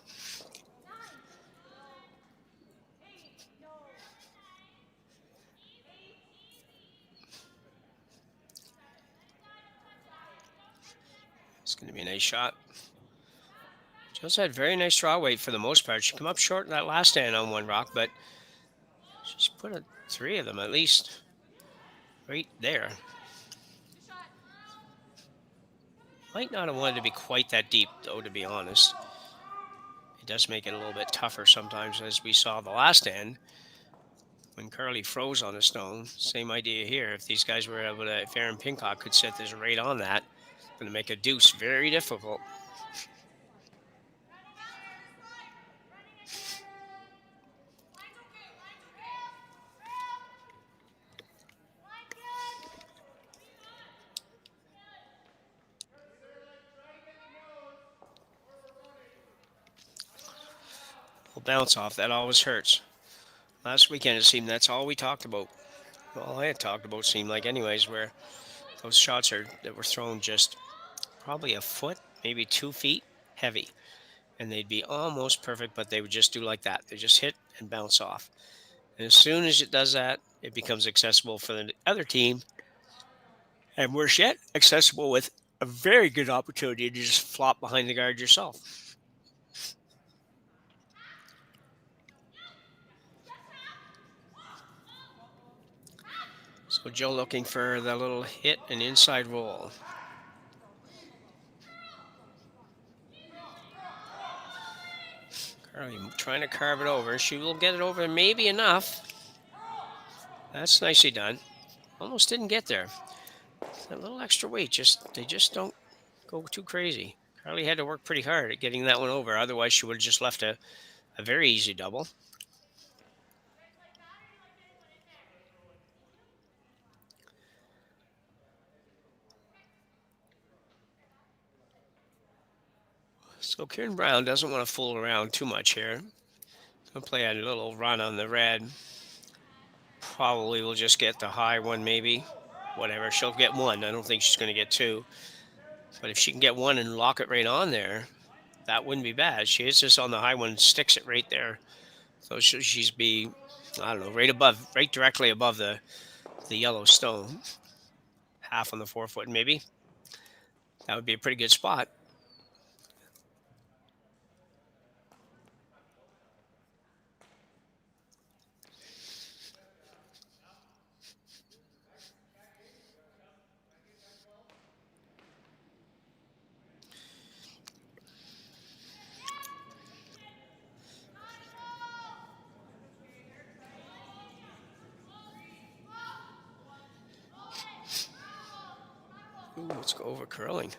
It's going to be a nice shot. Jill's had very nice draw weight for the most part. She came up short in that last stand on one rock, but she's put 3 of them at least right there. Might not have wanted to be quite that deep, though, to be honest. It does make it a little bit tougher sometimes, as we saw the last stand when Curly froze on a stone. Same idea here. If these guys were able to, if Aaron Pincock could set this right on that, it's going to make a deuce very difficult. Bounce off, that always hurts. Last weekend it seemed that's all we talked about. All I had talked about seemed like anyways, where those shots that were thrown just probably a foot, maybe 2 feet heavy. And they'd be almost perfect, but they would just do like that. They just hit and bounce off. And as soon as it does that, it becomes accessible for the other team. And worse yet, accessible with a very good opportunity to just flop behind the guard yourself. So Joe looking for the little hit and inside roll. Curly trying to carve it over. She will get it over maybe enough. That's nicely done. Almost didn't get there. That little extra weight, they just don't go too crazy. Carly had to work pretty hard at getting that one over. Otherwise, she would have just left a very easy double. So Kieran Brown doesn't want to fool around too much here. He'll play a little run on the red. Probably will just get the high one, maybe. Whatever, she'll get 1. I don't think she's going to get 2. But if she can get 1 and lock it right on there, that wouldn't be bad. She hits this on the high one, sticks it right there. So she's be, I don't know, right directly above the yellow stone. Half on the 4-foot, maybe. That would be a pretty good spot. Ooh, let's go over curling.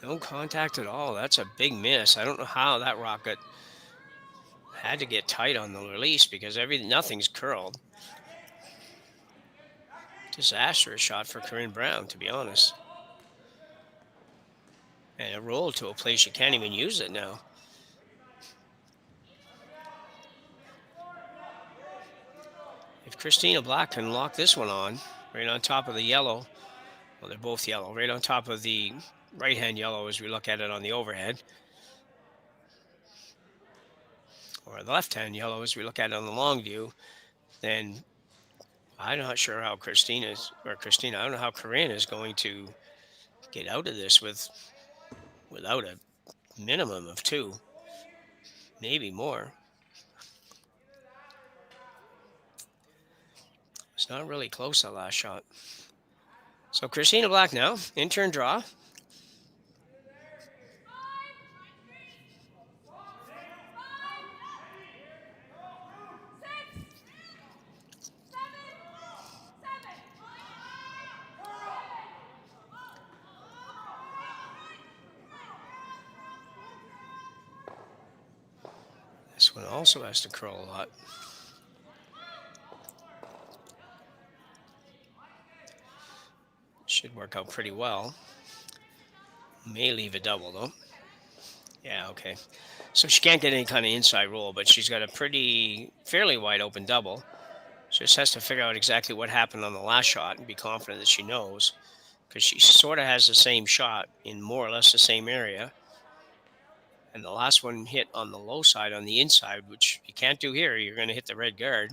No contact at all. That's a big miss. I don't know how that rocket had to get tight on the release because nothing's curled. Disastrous shot for Corryn Brown, to be honest. And it rolled to a place you can't even use it now. If Christina Black can lock this one on, right on top of the yellow, well, they're both yellow, right on top of the right-hand yellow as we look at it on the overhead, or the left-hand yellow as we look at it on the long view, then I'm not sure how Christina, I don't know how Corryn is going to get out of this without a minimum of 2, maybe more. It's not really close, that last shot. So Christina Black now, in turn draw. This one also has to curl a lot. Should work out pretty well. May leave a double though. Yeah, okay. So she can't get any kind of inside roll, but she's got a fairly wide open double. She just has to figure out exactly what happened on the last shot and be confident that she knows, because she sort of has the same shot in more or less the same area. And the last one hit on the low side on the inside, which you can't do here. You're going to hit the red guard.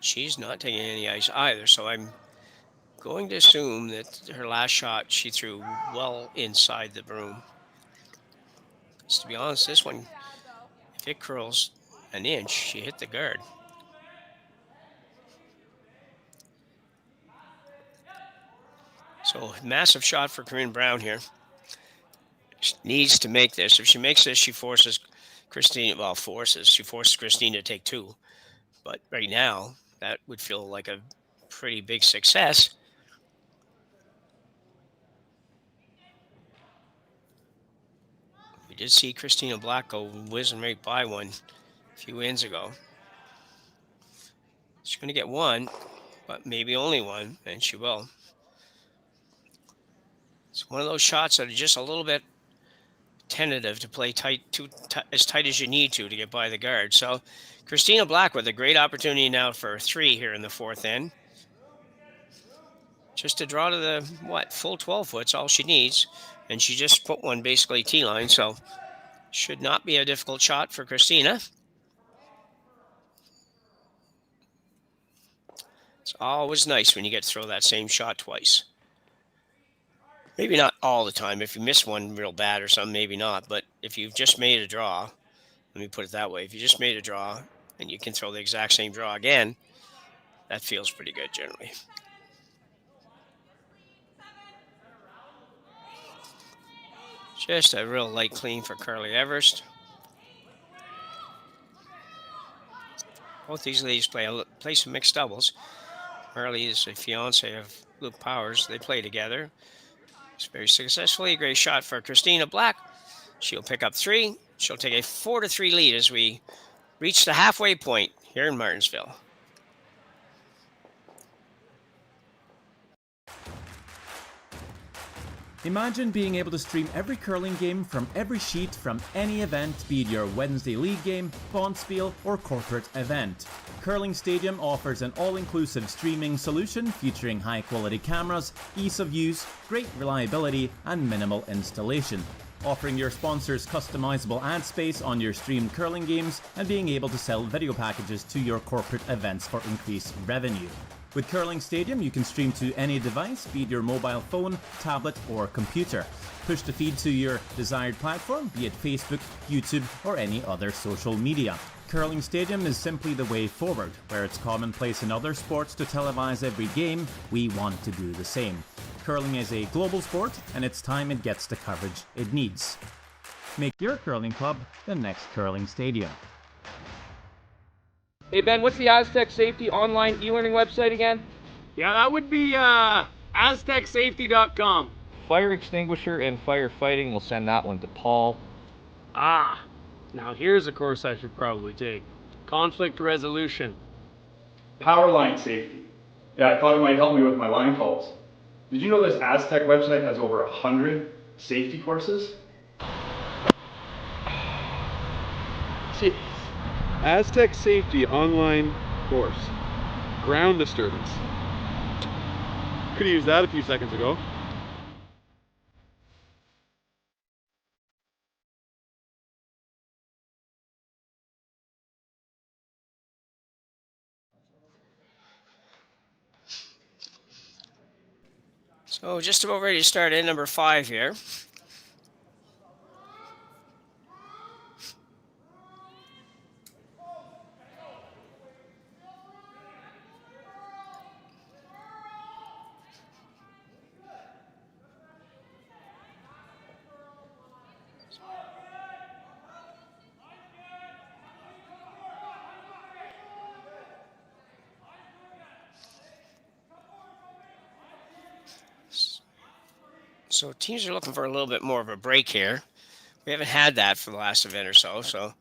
She's not taking any ice either, so I'm going to assume that her last shot she threw well inside the broom. Because to be honest, this one, if it curls an inch, she hit the guard. So massive shot for Corryn Brown here. She needs to make this. If she makes this, she forces Christina to take 2. But right now, that would feel like a pretty big success. We did see Christina Black go whizzing right by one a few wins ago. She's going to get 1, but maybe only 1, and she will. It's one of those shots that are just a little bit tentative to play as tight as you need to get by the guard. So Christina Black with a great opportunity now for 3 here in the 4th end. Just to draw to the, full 12 foot's all she needs. And she just put one basically T-line, so should not be a difficult shot for Christina. It's always nice when you get to throw that same shot twice. Maybe not all the time. If you miss one real bad or something, maybe not. But if you've just made a draw, let me put it that way. If you just made a draw and you can throw the exact same draw again, that feels pretty good generally. Just a real light clean for Carly Everest. Both these ladies play some mixed doubles. Carly is a fiance of Luke Powers. They play together. It's very successfully. A great shot for Christina Black. She'll pick up 3. She'll take a 4-3 lead as we reach the halfway point here in Martensville. Imagine being able to stream every curling game from every sheet from any event, be it your Wednesday league game, bonspiel, or corporate event. Curling Stadium offers an all-inclusive streaming solution featuring high-quality cameras, ease of use, great reliability, and minimal installation. Offering your sponsors customizable ad space on your streamed curling games and being able to sell video packages to your corporate events for increased revenue. With Curling Stadium, you can stream to any device, be it your mobile phone, tablet, or computer. Push the feed to your desired platform, be it Facebook, YouTube, or any other social media. Curling Stadium is simply the way forward. Where it's commonplace in other sports to televise every game, we want to do the same. Curling is a global sport, and it's time it gets the coverage it needs. Make your curling club the next Curling Stadium. Hey Ben, what's the Aztec Safety online e-learning website again? Yeah, that would be aztecsafety.com. Fire extinguisher and firefighting, we'll send that one to Paul. Ah, now here's a course I should probably take. Conflict resolution. Power line safety. Yeah, I thought it might help me with my line calls. Did you know this Aztec website has over 100 safety courses? Jeez. Aztec Safety online course. Ground disturbance. Could have used that a few seconds ago. So just about ready to start in number 5 here. So teams are looking for a little bit more of a break here. We haven't had that for the last event or so.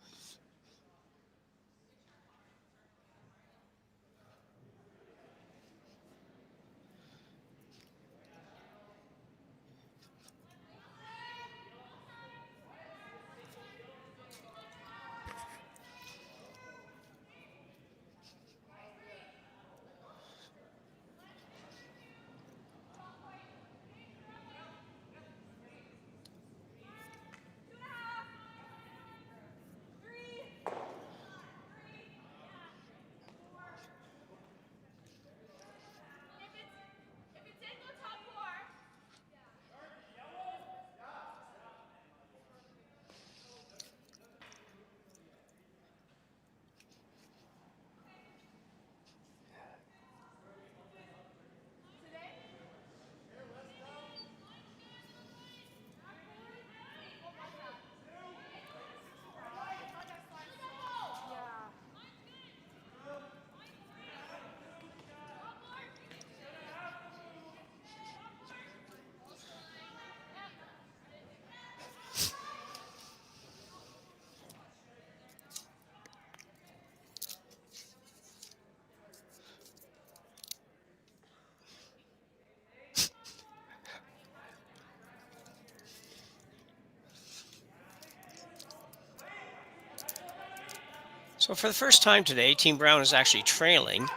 So for the first time today, Team Brown is actually trailing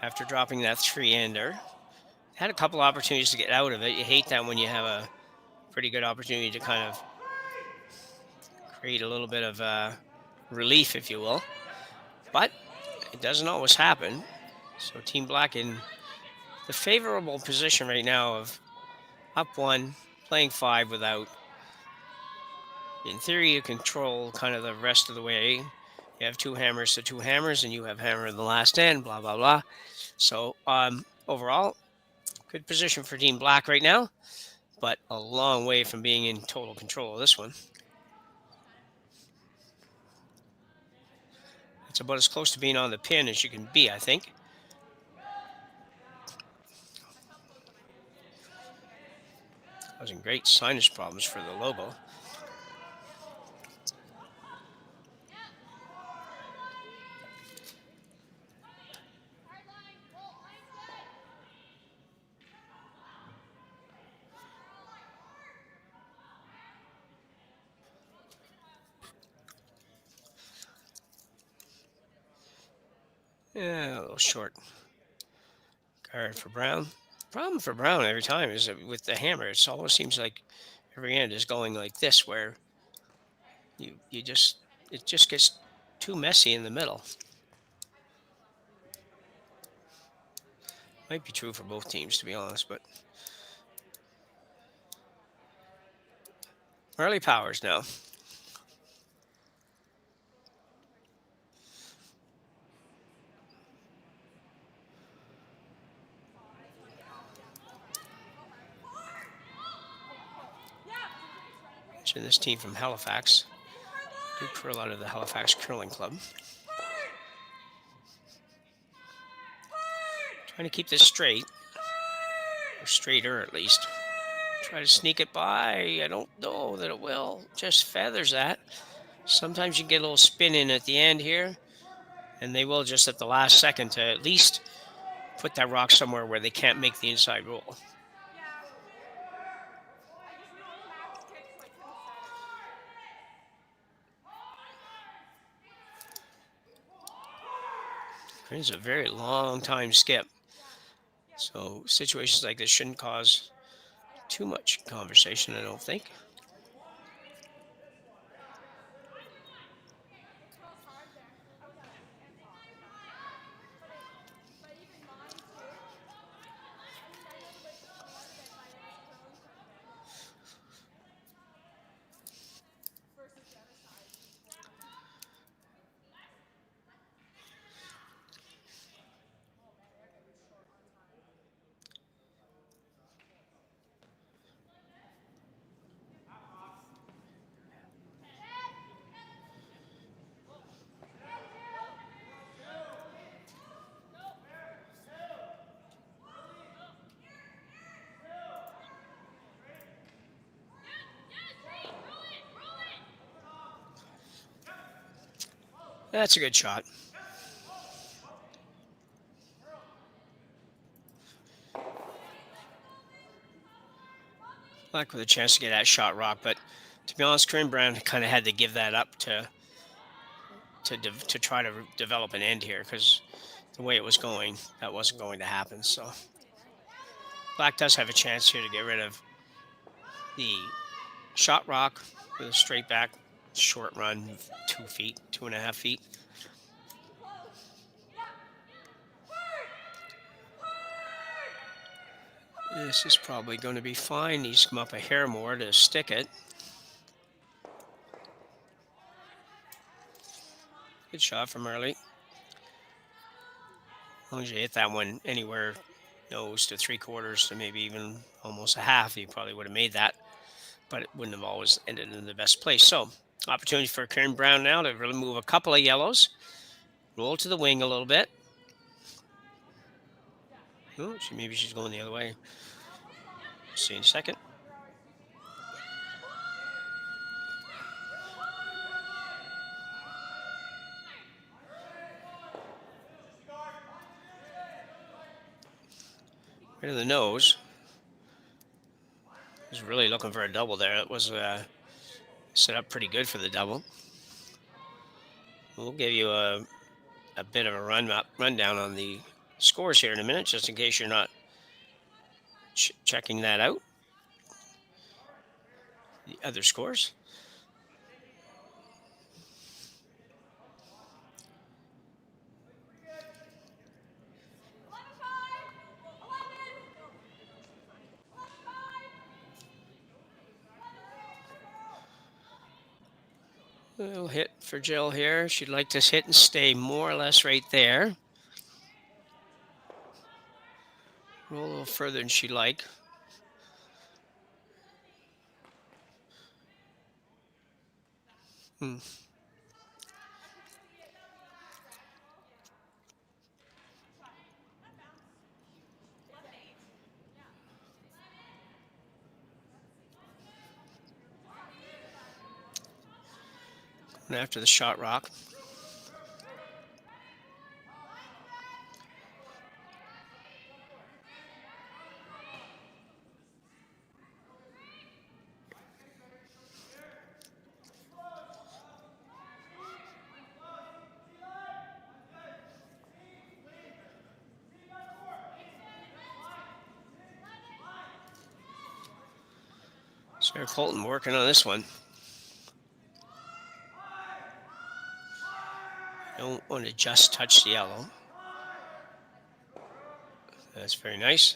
after dropping that 3-ender. Had a couple opportunities to get out of it. You hate that when you have a pretty good opportunity to kind of create a little bit of relief, if you will. But it doesn't always happen. So Team Black in the favorable position right now of up 1, playing 5 without. In theory, you control kind of the rest of the way. You have 2 hammers to 2 hammers, and you have hammer in the last end, blah, blah, blah. So overall, good position for Team Black right now, but a long way from being in total control of this one. It's about as close to being on the pin as you can be, I think. Causing great sinus problems for the logo. Yeah, a little short guard for Brown. Problem for Brown every time is that with the hammer, it always seems like every end is going like this, where it just gets too messy in the middle. Might be true for both teams, to be honest, but Marley Powers now. And this team from Halifax do curl out of the Halifax Curling Club. Trying to keep this straight, or straighter at least. Try to sneak it by. I don't know that it will. Just feathers that. Sometimes you get a little spin in at the end here, and they will just at the last second to at least put that rock somewhere where they can't make the inside roll. It's a very long time skip. So situations like this shouldn't cause too much conversation, I don't think. That's a good shot. Black with a chance to get that shot rock, but to be honest, Corryn Brown kind of had to give that up to try to develop an end here, because the way it was going, that wasn't going to happen. So Black does have a chance here to get rid of the shot rock with a straight back short run, 2 feet, 2.5 feet. This is probably going to be fine. Needs to come up a hair more to stick it. Good shot from early. As long as you hit that one anywhere nose to 3/4 to maybe even almost a half, you probably would have made that, but it wouldn't have always ended in the best place. So opportunity for Corryn Brown now to really move a couple of yellows. Roll to the wing a little bit. Oh, maybe she's going the other way. See in a second. Right to the nose. Was really looking for a double there. It was set up pretty good for the double. We'll give you a bit of a rundown on the scores here in a minute, just in case you're not checking that out. The other scores. A little hit for Jill here. She'd like to hit and stay more or less right there. Roll a little further than she'd like. After the shot rock. Sarah Colton working on this one. Don't want to just touch the yellow. That's very nice.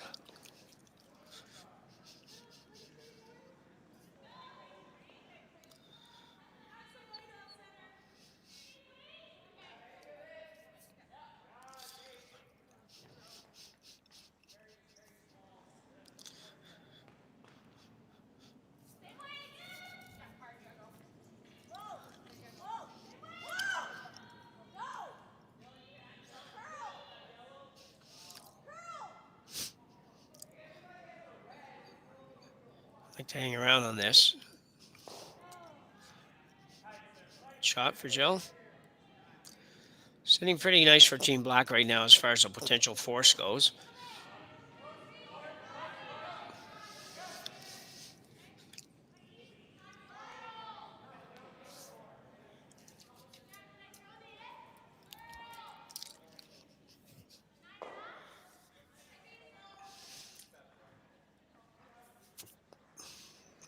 Like to hang around on this. Shot for Jill. Sitting pretty nice for Team Black right now as far as the potential force goes.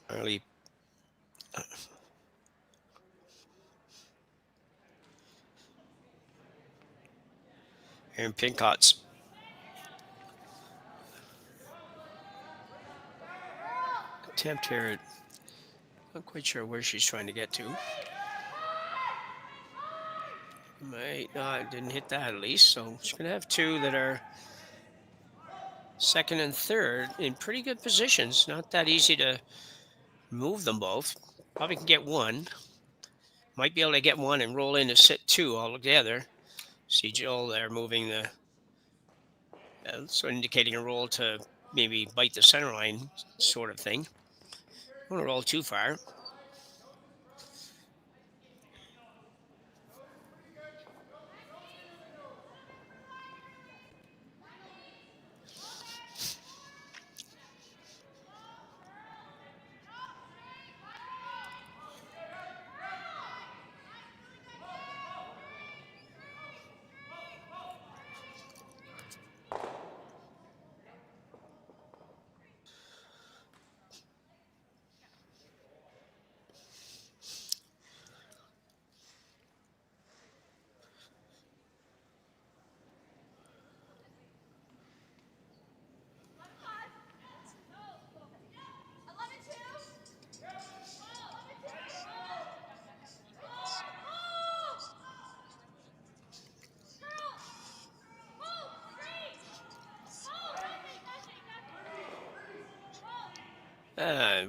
Early. Aaron Pincotts. Attempt here. Not quite sure where she's trying to get to. Might not, didn't hit that at least. So she's going to have two that are second and third in pretty good positions. Not that easy to move them both. Probably can get one. Might be able to get one and roll in to sit two all together. See Jill there moving the, so indicating a roll to maybe bite the center line sort of thing. Don't want to roll too far.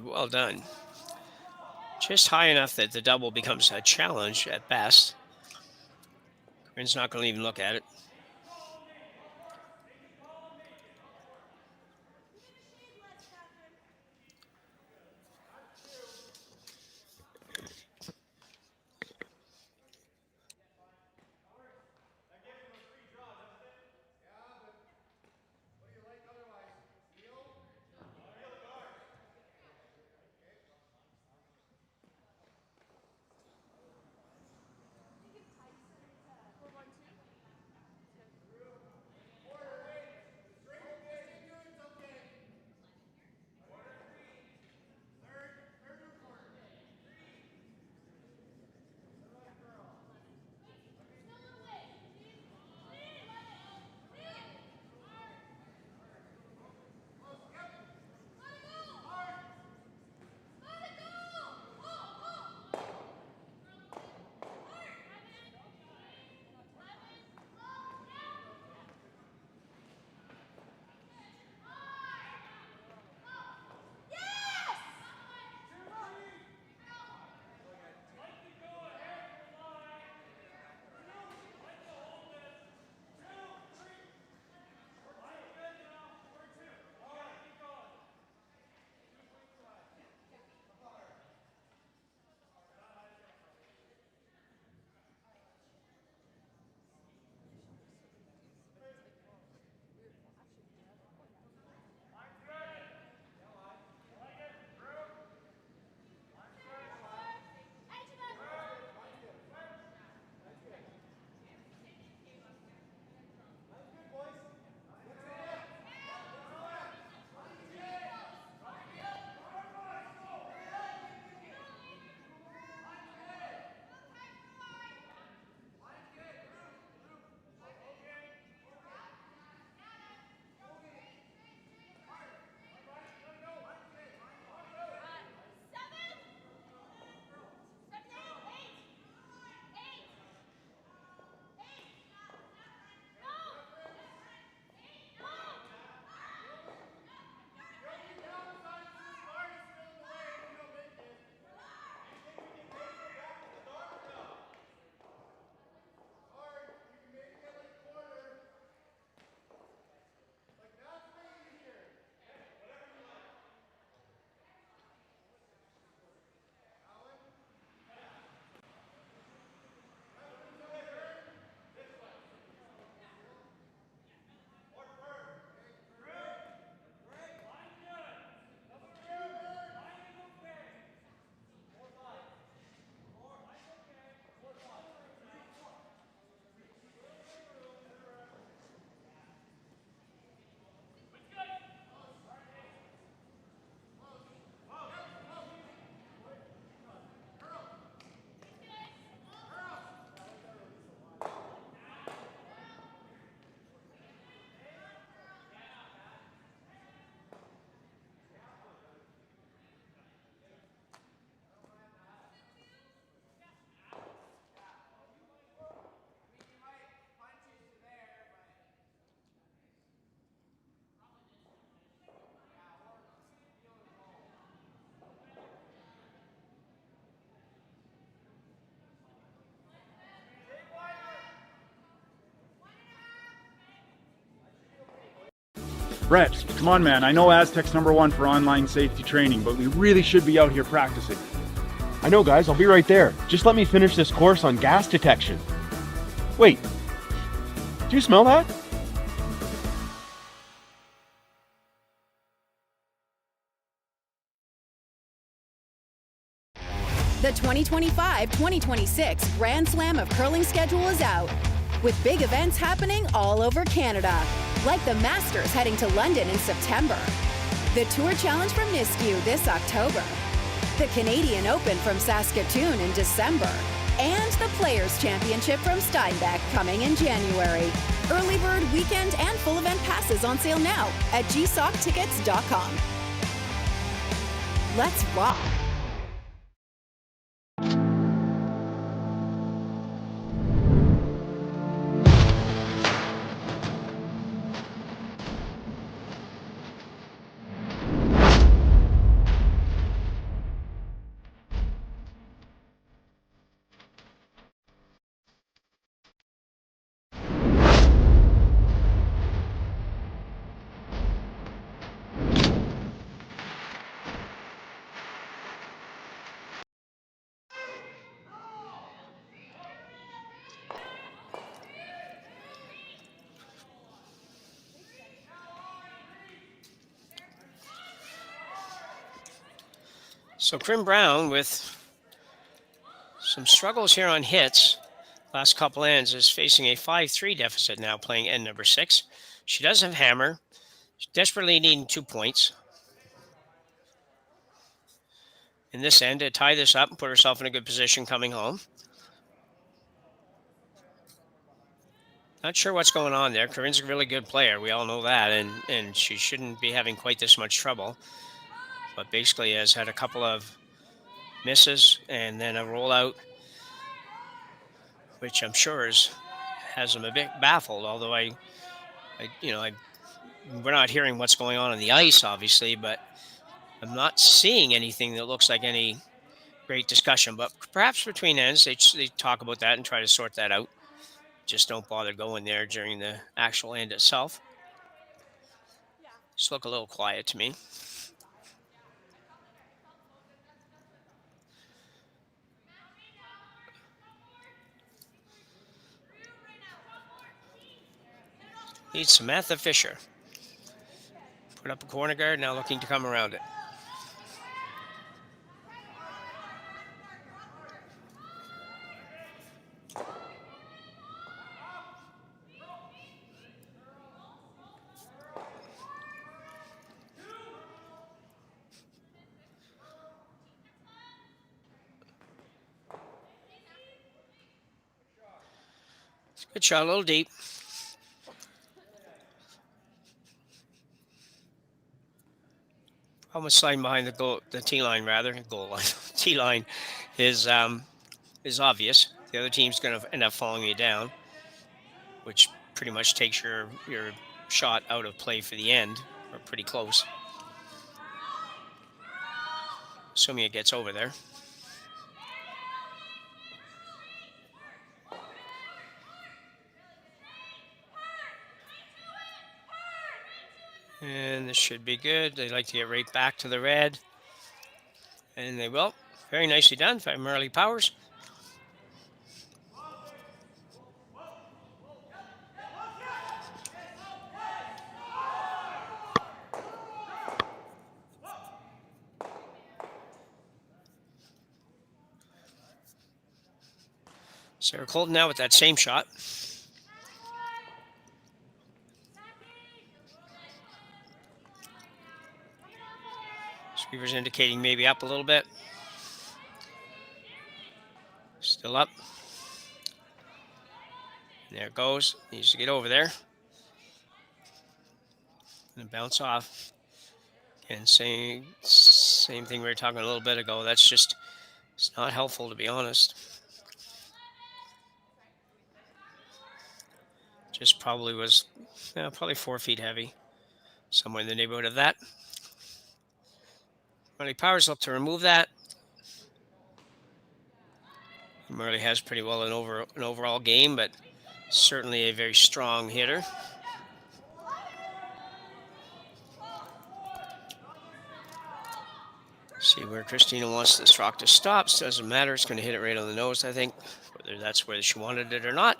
Well done. Just high enough that the double becomes a challenge at best. Corryn's not going to even look at it. Brett, come on, man. I know Aztec's #1 for online safety training, but we really should be out here practicing. I know, guys. I'll be right there. Just let me finish this course on gas detection. Wait. Do you smell that? The 2025-2026 Grand Slam of Curling schedule is out, with big events happening all over Canada, like the Masters heading to London in September, the Tour Challenge from Nisku this October, the Canadian Open from Saskatchewan in December, and the Players' Championship from Steinbeck coming in January. Early bird weekend and full event passes on sale now at gsocktickets.com. Let's rock! So Corryn Brown, with some struggles here on hits, last couple ends, is facing a 5-3 deficit now, playing end number 6. She does have hammer. She's desperately needing 2 points in this end to tie this up and put herself in a good position coming home. Not sure what's going on there. Corryn's a really good player. We all know that, and she shouldn't be having quite this much trouble. But basically has had a couple of misses and then a rollout, which I'm sure has him a bit baffled. Although we're not hearing what's going on the ice, obviously, but I'm not seeing anything that looks like any great discussion. But perhaps between ends, they talk about that and try to sort that out. Just don't bother going there during the actual end itself. Just look a little quiet to me. Leads Samantha Fisher. Put up a corner guard, now looking to come around it. Good shot, a little deep. Almost sliding behind the T line rather, goal line. T line is obvious. The other team's going to end up following you down, which pretty much takes your shot out of play for the end, or pretty close. Assuming it gets over there. And this should be good. They like to get right back to the red. And they will. Very nicely done by Marley Powers. Sarah Colton now with that same shot. Screever's indicating maybe up a little bit. Still up. There it goes. Needs to get over there. And bounce off. And same thing we were talking a little bit ago. That's just, it's not helpful, to be honest. Just probably was, probably 4 feet heavy. Somewhere in the neighborhood of that. Marley Powers look to remove that. Marley has pretty well an overall game, but certainly a very strong hitter. See where Christina wants this rock to stop. Doesn't matter. It's going to hit it right on the nose, I think, whether that's where she wanted it or not.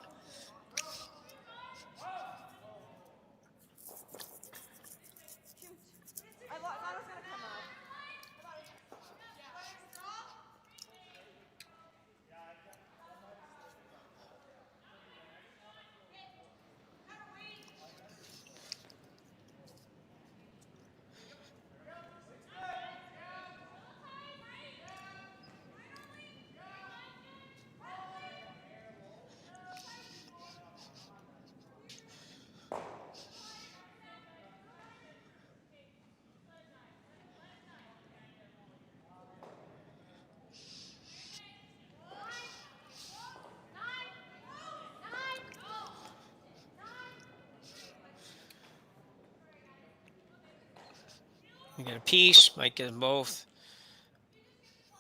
You get a piece, might get them both.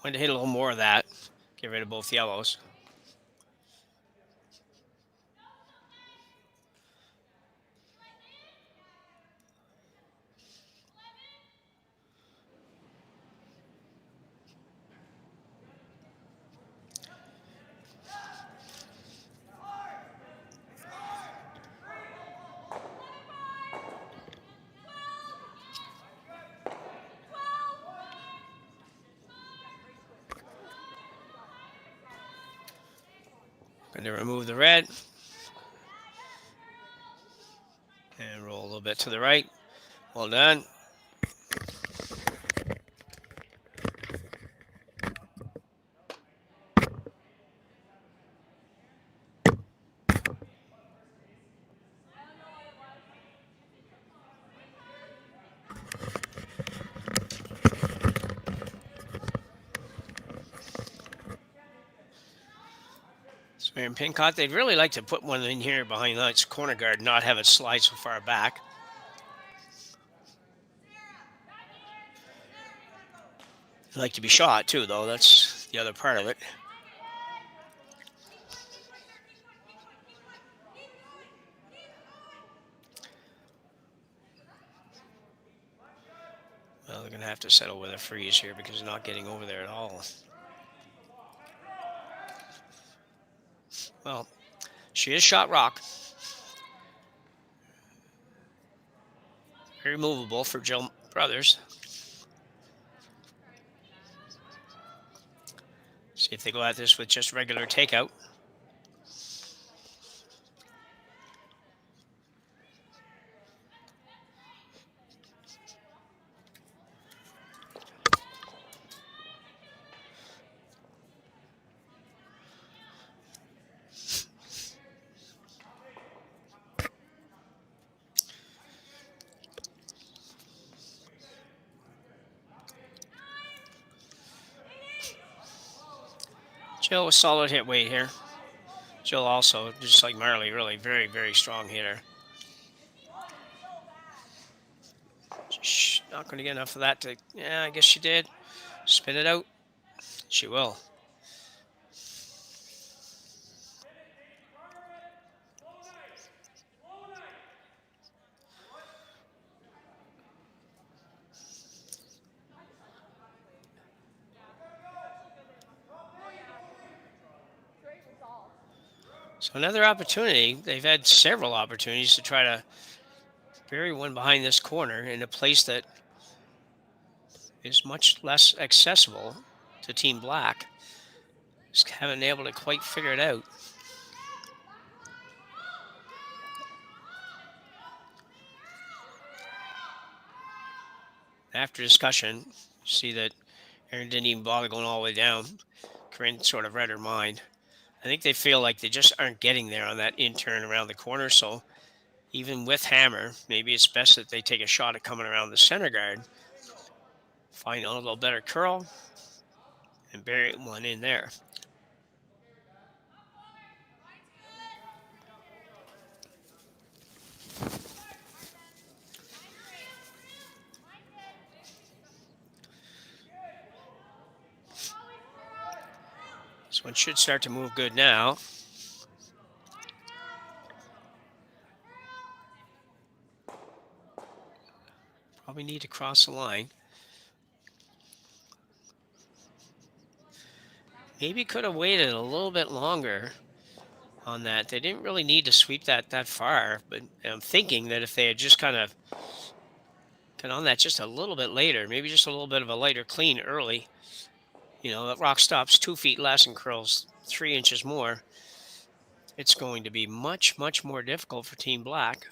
Want to hit a little more of that. Get rid of both yellows. Going to remove the red. And roll a little bit to the right. Well done. And Pincott, they'd really like to put one in here behind that corner guard, not have it slide so far back. They'd like to be shot too, though. That's the other part of it. Well, they're going to have to settle with a freeze here because they're not getting over there at all. Well, she is shot rock. Very movable for Jill Brothers. See if they go at this with just regular takeout. Jill a solid hit weight here. Jill also, just like Marley, really very, very strong hitter. She's not going to get enough of that to, yeah, I guess she did. Spin it out. She will. So another opportunity. They've had several opportunities to try to bury one behind this corner in a place that is much less accessible to Team Black. Just haven't been able to quite figure it out. After discussion, you see that Erin didn't even bother going all the way down. Corryn sort of read her mind. I think they feel like they just aren't getting there on that in-turn around the corner, so even with hammer, maybe it's best that they take a shot at coming around the center guard, find a little better curl, and bury one in there. This one should start to move good now. Probably need to cross the line. maybe could have waited a little bit longer on that. They didn't really need to sweep that far, but I'm thinking that if they had just kind of got on that just a little bit later, maybe just a little bit of a lighter clean early, that rock stops 2 feet less and curls 3 inches more, it's going to be much, much more difficult for Team Black.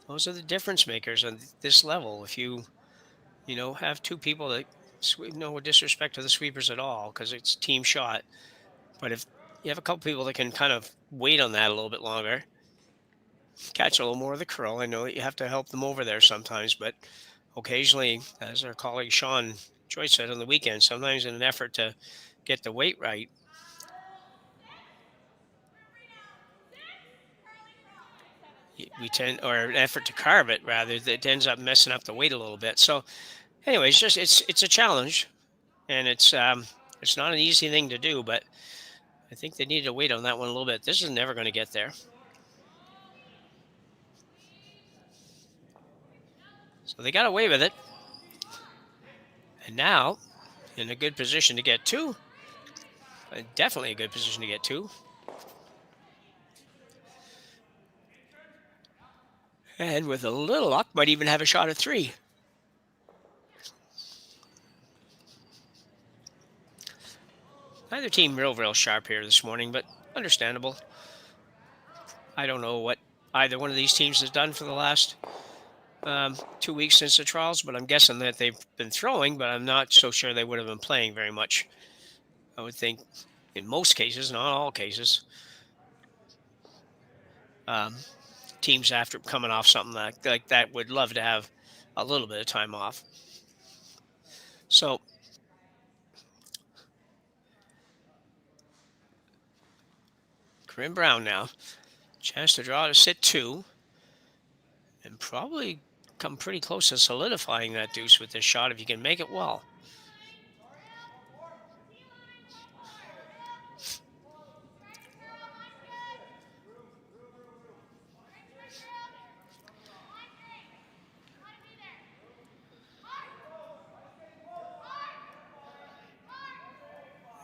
Those are the difference makers on this level. If you have two people that sweep, no disrespect to the sweepers at all, because it's team shot, but if you have a couple people that can kind of wait on that a little bit longer, catch a little more of the curl. I know that you have to help them over there sometimes, but occasionally, as our colleague Sean Joyce said on the weekend, sometimes in an effort to get the weight right, we tend, or an effort to carve it rather, that ends up messing up the weight a little bit. So anyways, it's a challenge, and it's not an easy thing to do, but I think they need to wait on that one a little bit. This is never going to get there. So they got away with it. And now, in a good position to get two. Definitely a good position to get two. And with a little luck, might even have a shot at three. Neither team real sharp here this morning, but understandable. I don't know what either one of these teams has done for the last 2 weeks since the trials, but I'm guessing that they've been throwing, but I'm not so sure they would have been playing very much. I would think in most cases, not all cases, teams after coming off something like that would love to have a little bit of time off. So Corryn Brown now, chance to draw to sit two, and probably come pretty close to solidifying that deuce with this shot if you can make it well.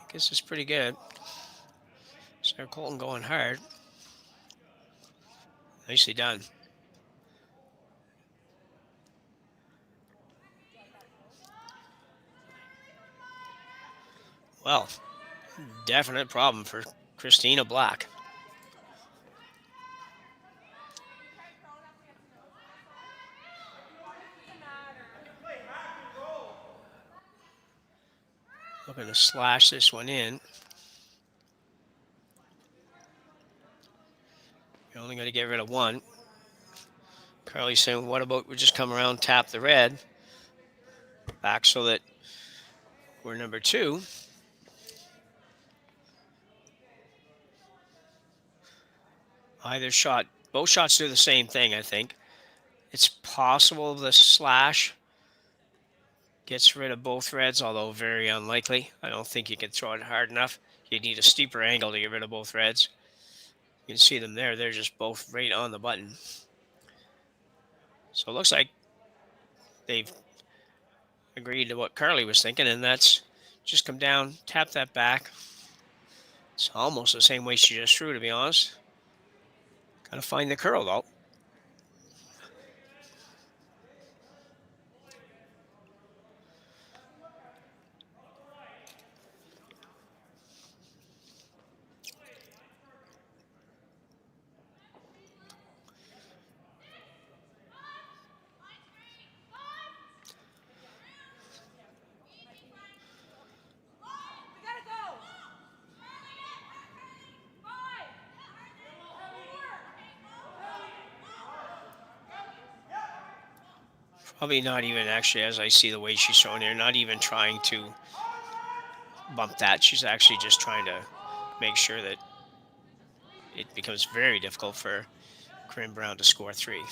I guess it's pretty good. Sarah Colton going hard. Nicely done. Well, definite problem for Christina Black. Looking to slash this one in. You're only going to get rid of one. Carly's saying, what about we just come around, tap the red back so that we're number two. Either shot, both shots do the same thing, I think. It's possible the slash gets rid of both reds, although very unlikely. I don't think you can throw it hard enough. You need a steeper angle to get rid of both reds. You can see them there. They're just both right on the button. So it looks like they've agreed to what Carly was thinking, and that's just come down, tap that back. It's almost the same way she just threw, to be honest. Gotta find the curl, though. Probably not even actually, as I see the way she's throwing here, not even trying to bump that. She's actually just trying to make sure that it becomes very difficult for Corryn Brown to score three.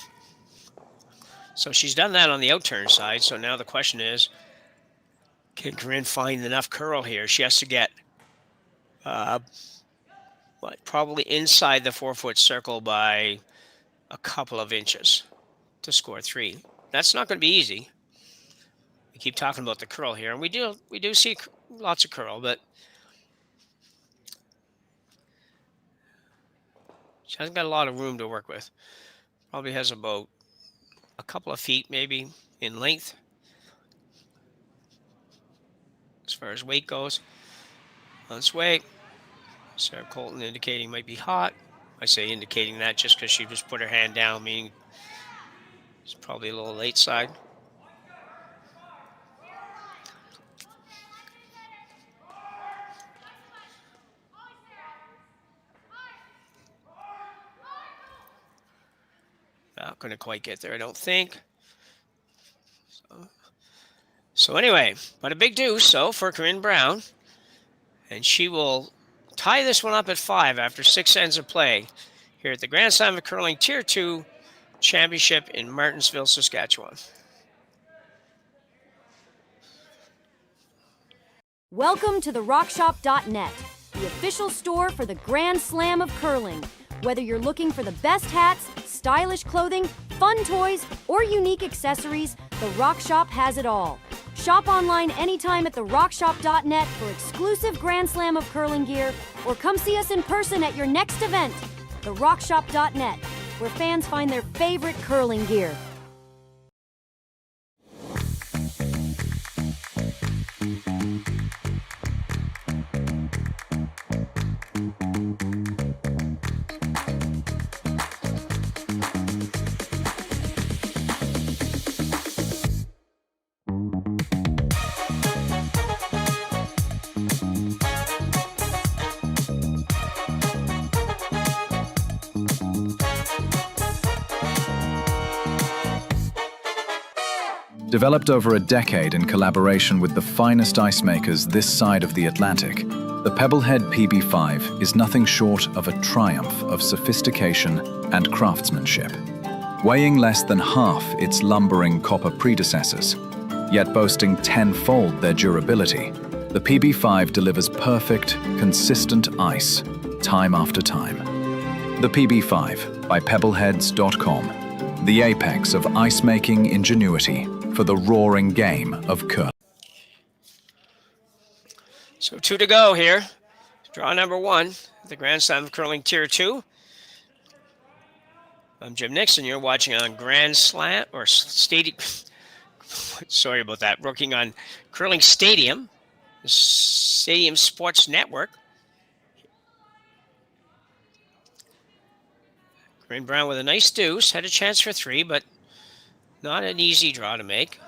So she's done that on the outturn side. So now the question is, can Corryn find enough curl here? She has to get probably inside the 4-foot circle by a couple of inches to score three. That's not going to be easy. We keep talking about the curl here, and we do see lots of curl, but she hasn't got a lot of room to work with. Probably has about a couple of feet maybe in length as far as weight goes. On its way. Sarah Colton indicating might be hot. I say indicating that just because she just put her hand down, meaning it's probably a little late side. Not going to quite get there, I don't think. So anyway, but a big deuce, so for Corryn Brown. And she will tie this one up at 5 after 6 ends of play here at the Grand Slam of Curling Tier 2 Championship in Martensville, Saskatchewan. Welcome to the RockShop.net, the official store for the Grand Slam of Curling. Whether you're looking for the best hats, stylish clothing, fun toys, or unique accessories, the Rock Shop has it all. Shop online anytime at therockshop.net for exclusive Grand Slam of Curling gear, or come see us in person at your next event. Therockshop.net, where fans find their favorite curling gear. Developed over a decade in collaboration with the finest ice makers this side of the Atlantic, the Pebblehead PB5 is nothing short of a triumph of sophistication and craftsmanship. Weighing less than half its lumbering copper predecessors, yet boasting tenfold their durability, the PB5 delivers perfect, consistent ice, time after time. The PB5 by Pebbleheads.com, the apex of ice-making ingenuity for the roaring game of curling. So 2 to go here. Draw number 1, the Grand Slam of Curling Tier 2. I'm Jim Nixon. You're watching on Grand Slam, or Stadium. Sorry about that. Working on Curling Stadium, the Stadium Sports Network. Corryn Brown with a nice deuce. Had a chance for 3, but not an easy draw to make.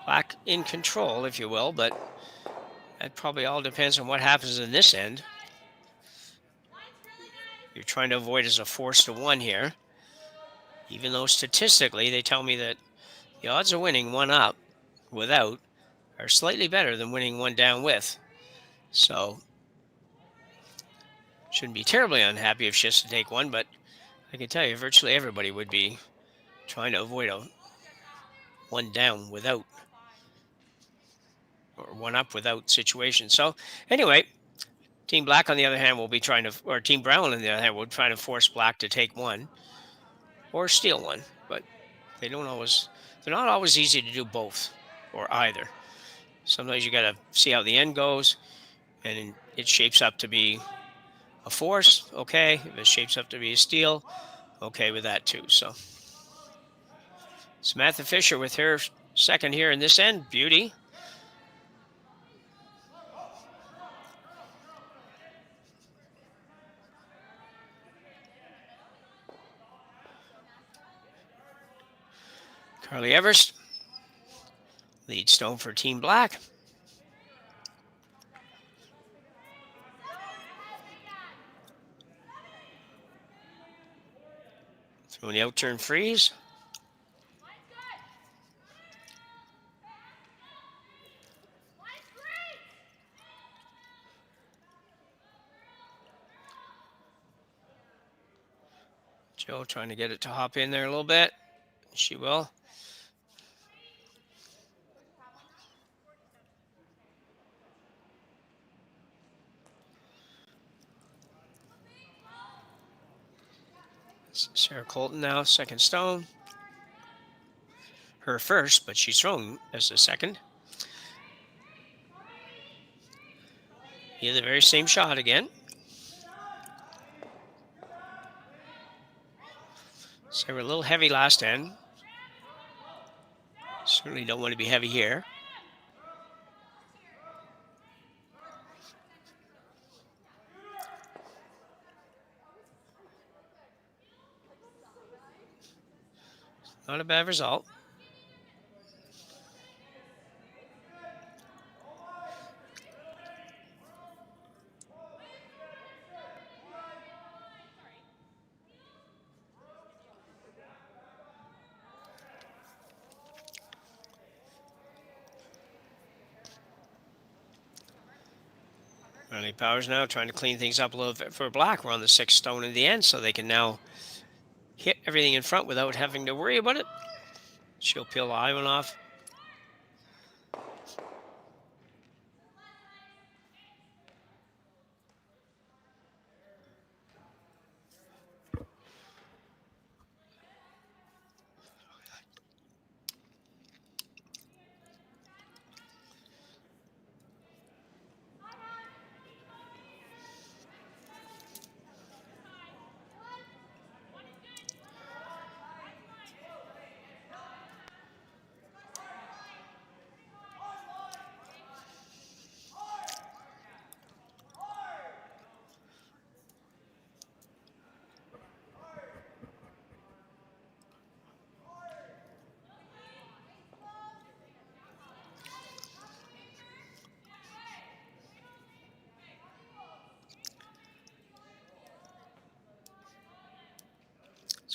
Black in control, if you will, but that probably all depends on what happens in this end. You're trying to avoid as a force to 1 here. Even though statistically they tell me that the odds of winning 1 up without are slightly better than winning 1 down with. So shouldn't be terribly unhappy if she has to take 1, but I can tell you virtually everybody would be trying to avoid a 1 down without or 1 up without situation. So anyway, Team Black on the other hand will be trying to, or Team Brown on the other hand will try to force Black to take 1 or steal 1, but they're not always easy to do both or either. Sometimes you got to see how the end goes, and it shapes up to be a force, okay. If it shapes up to be a steal, okay with that too. So Samantha Fisher with her second here in this end, beauty. Carly Everest, lead stone for Team Black. Throwing the out-turn freeze. Joe trying to get it to hop in there a little bit. She will. Sarah Colton now, second stone. Her first, but she's thrown as the second. Either the very same shot again. So we're a little heavy last end. Certainly don't want to be heavy here. Not a bad result. Riley Powers now trying to clean things up a little bit for black. We're on the 6th stone in the end, so they can now hit everything in front without having to worry about it. She'll peel the high one off.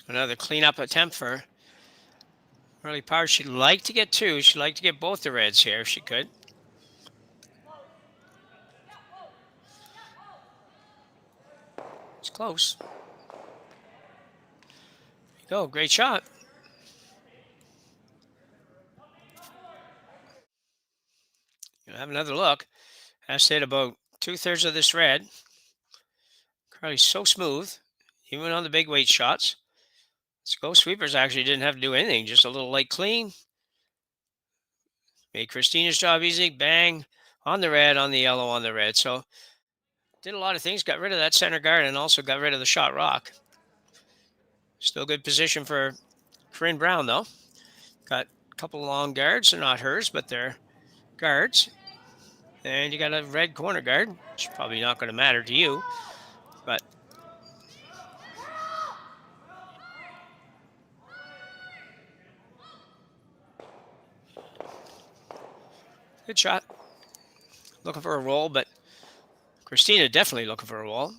Another cleanup attempt for Riley Powers. She'd like to get 2. She'd like to get both the reds here if she could. It's close. There you go. Great shot. Gonna have another look. Has to hit about 2/3 of this red. Carly's so smooth, even on the big weight shots. Ghost Sweepers actually didn't have to do anything, just a little light clean. Made Christina's job easy. Bang on the red, on the yellow, on the red. So did a lot of things. Got rid of that center guard and also got rid of the shot rock. Still good position for Corryn Brown, though. Got a couple long guards. They're not hers, but they're guards. And you got a red corner guard, which is probably not going to matter to you. But good shot. Looking for a roll, but Christina definitely looking for a roll.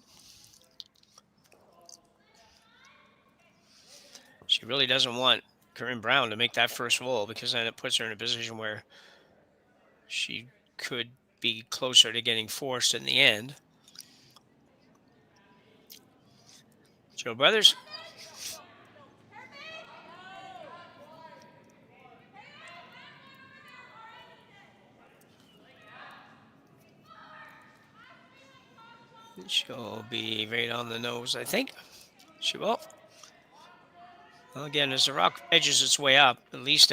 She really doesn't want Corryn Brown to make that first roll because then it puts her in a position where she could be closer to getting forced in the end. Joe Brothers. She'll be right on the nose, I think. She will. Well, again, as the rock edges its way up, at least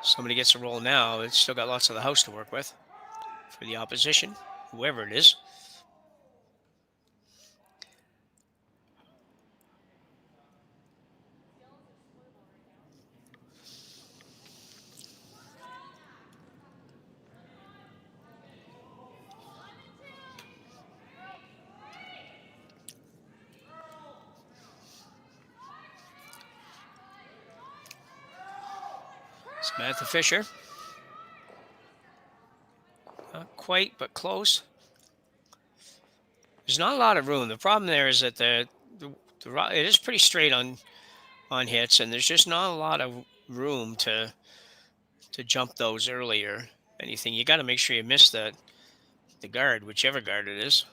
somebody gets a roll now. It's still got lots of the house to work with for the opposition, whoever it is. Samantha Fisher. Not quite, but close. There's not a lot of room. The problem there is that it is pretty straight on hits, and there's just not a lot of room to jump those earlier. Anything, you got to make sure you miss the guard, whichever guard it is.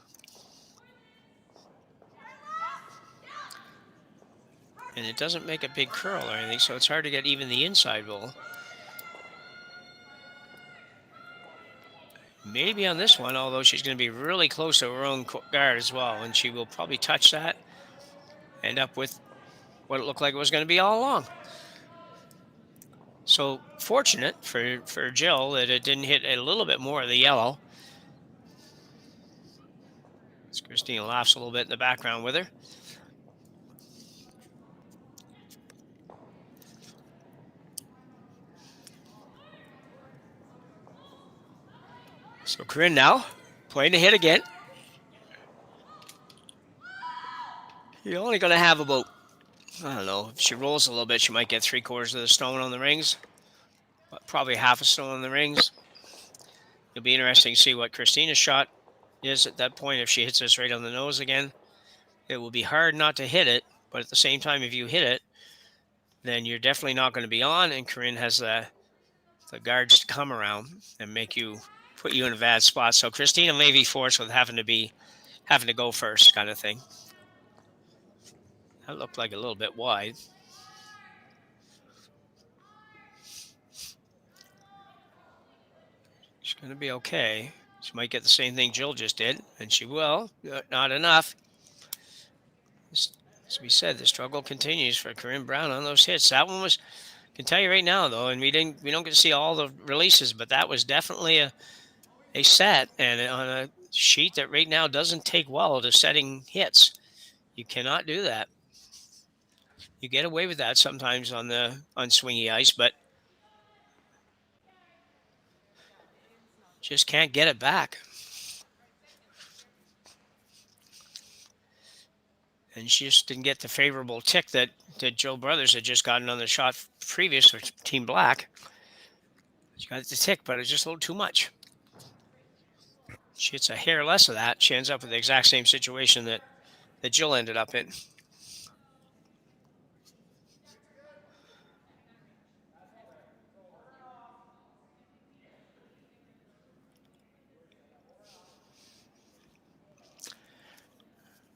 And it doesn't make a big curl or anything, so it's hard to get even the inside roll. Maybe on this one, although she's going to be really close to her own guard as well, and she will probably touch that, end up with what it looked like it was going to be all along. So fortunate for Jill that it didn't hit a little bit more of the yellow. Christina laughs a little bit in the background with her. So Corryn now playing the hit again. You're only going to have about, I don't know, if she rolls a little bit, she might get 3/4 of the stone on the rings. But probably half a stone on the rings. It'll be interesting to see what Christina's shot is at that point. If she hits this right on the nose again, it will be hard not to hit it. But at the same time, if you hit it, then you're definitely not going to be on. And Corryn has the guards to come around and put you in a bad spot. So Christina may be forced with having to go first kind of thing. That looked like a little bit wide. She's going to be okay. She might get the same thing Jill just did, and she will. Not enough. As we said, the struggle continues for Corryn Brown on those hits. That one was, I can tell you right now, though, and we don't get to see all the releases, but that was definitely a set, and on a sheet that right now doesn't take well to setting hits. You cannot do that. You get away with that sometimes on swingy ice, but just can't get it back. And she just didn't get the favorable tick that Joe Brothers had just gotten on the shot previous for Team Black. She got the tick, but it's just a little too much. She hits a hair less of that. She ends up with the exact same situation that Jill ended up in.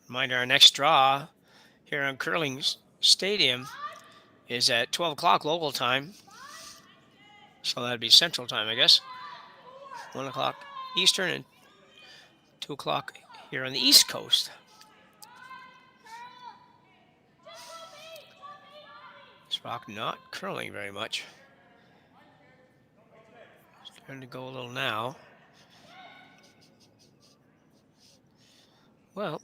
Reminder, our next draw here on Curling Stadium is at 12 o'clock local time. So that'd be Central time, I guess. 1 o'clock Eastern and 2 o'clock here on the East Coast. This rock not curling very much. It's starting to go a little now. Well,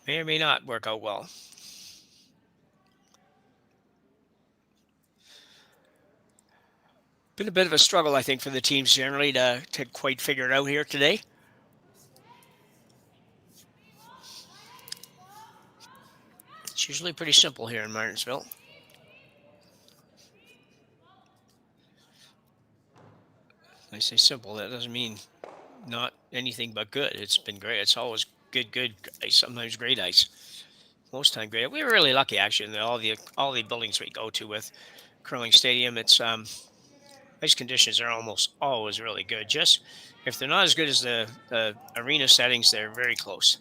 may or may not work out well. Been a bit of a struggle, I think, for the teams generally to quite figure it out here today. It's usually pretty simple here in Martensville. I say simple, that doesn't mean not anything but good. It's been great. It's always good ice, sometimes great ice. Most time great. We were really lucky actually in all the buildings we go to with Curling Stadium. It's ice conditions are almost always really good. Just if they're not as good as the arena settings, they're very close.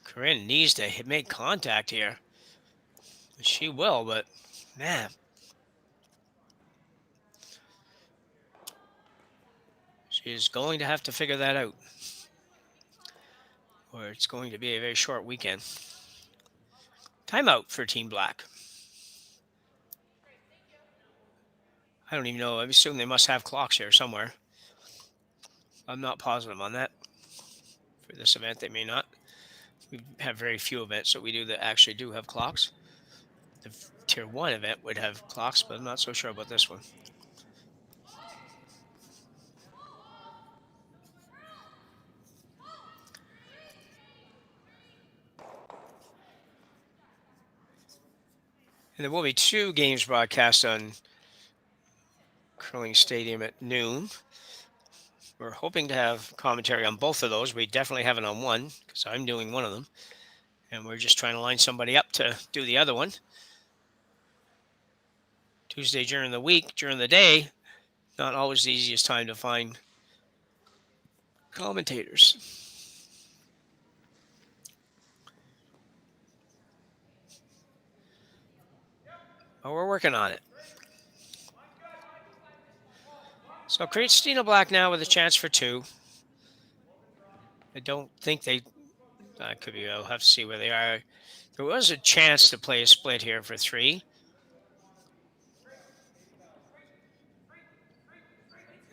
Corryn needs to make contact here. She will, but man. She's going to have to figure that out, or it's going to be a very short weekend. Timeout for Team Black. I don't even know. I assume they must have clocks here somewhere. I'm not positive on that. For this event, they may not. We have very few events that we do that actually do have clocks. The Tier 1 event would have clocks, but I'm not so sure about this one. And there will be 2 games broadcast on Curling Stadium at noon. We're hoping to have commentary on both of those. We definitely have it on one because I'm doing one of them. And we're just trying to line somebody up to do the other one. Tuesday during the week, during the day, not always the easiest time to find commentators. But we're working on it. So Christina Black now with a chance for 2. I don't think they could be. I'll have to see where they are. There was a chance to play a split here for 3.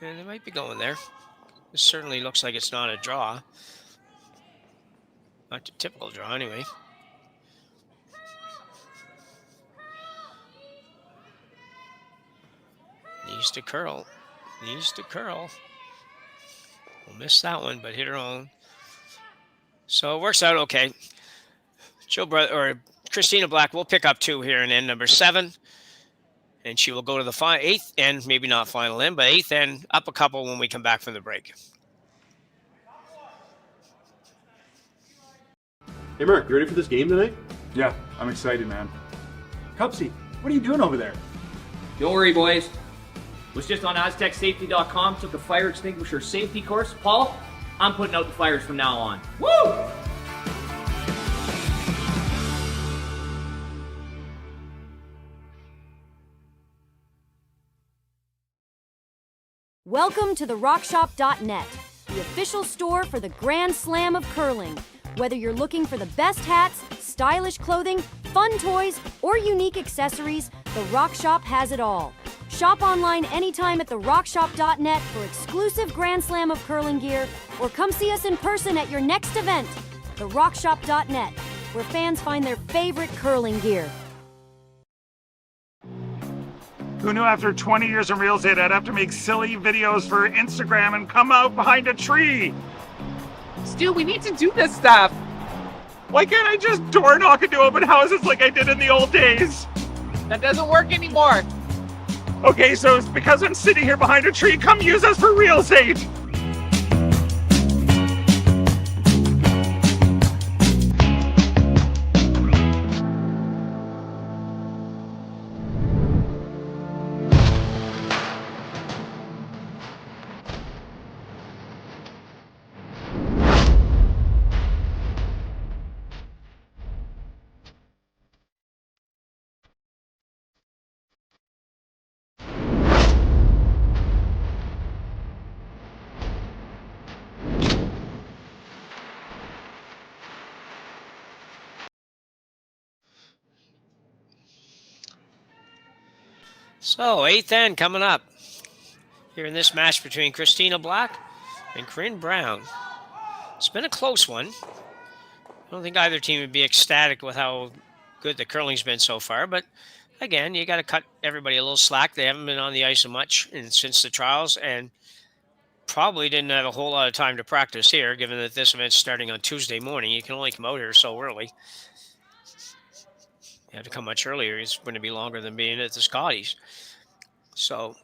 And they might be going there. This certainly looks like it's not a draw. Not a typical draw, anyway. Needs to curl. Needs to curl. We'll miss that one, but hit her own. So it works out okay. Christina Black will pick up 2 here in end number 7. And she will go to the 8th end, maybe not final end, but 8th end, up a couple when we come back from the break. Hey, Mark, you ready for this game tonight? Yeah, I'm excited, man. Cupsy, what are you doing over there? Don't worry, boys. Was just on AztecSafety.com, took a fire extinguisher safety course. Paul, I'm putting out the fires from now on. Woo! Welcome to the RockShop.net, the official store for the Grand Slam of curling. Whether you're looking for the best hats, stylish clothing, fun toys, or unique accessories, the Rock Shop has it all. Shop online anytime at therockshop.net for exclusive Grand Slam of curling gear, or come see us in person at your next event. TheRockShop.net, where fans find their favorite curling gear. Who knew after 20 years in real estate I'd have to make silly videos for Instagram and come out behind a tree? Stu, we need to do this stuff. Why can't I just door knock into open houses like I did in the old days? That doesn't work anymore. Okay, so it's because I'm sitting here behind a tree. Come use us for real estate. So, 8th end coming up here in this match between Christina Black and Corryn Brown. It's been a close one. I don't think either team would be ecstatic with how good the curling's been so far, but again, you got to cut everybody a little slack. They haven't been on the ice much since the trials, and probably didn't have a whole lot of time to practice here, given that this event's starting on Tuesday morning. You can only come out here so early. You have to come much earlier. It's going to be longer than being at the Scotties. So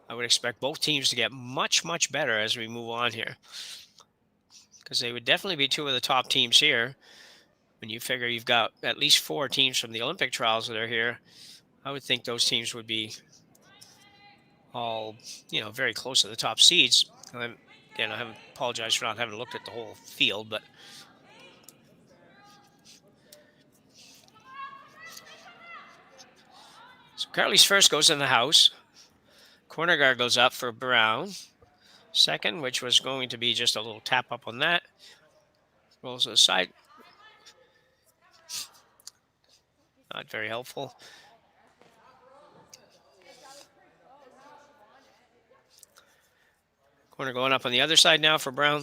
I would expect both teams to get much, much better as we move on here, because they would definitely be 2 of the top teams here. When you figure you've got at least 4 teams from the Olympic trials that are here, I would think those teams would be all, very close to the top seeds. Again, I apologize for not having looked at the whole field, but so Carly's first goes in the house. Corner guard goes up for Brown. Second, which was going to be just a little tap up on that. Rolls to the side. Not very helpful. Corner going up on the other side now for Brown.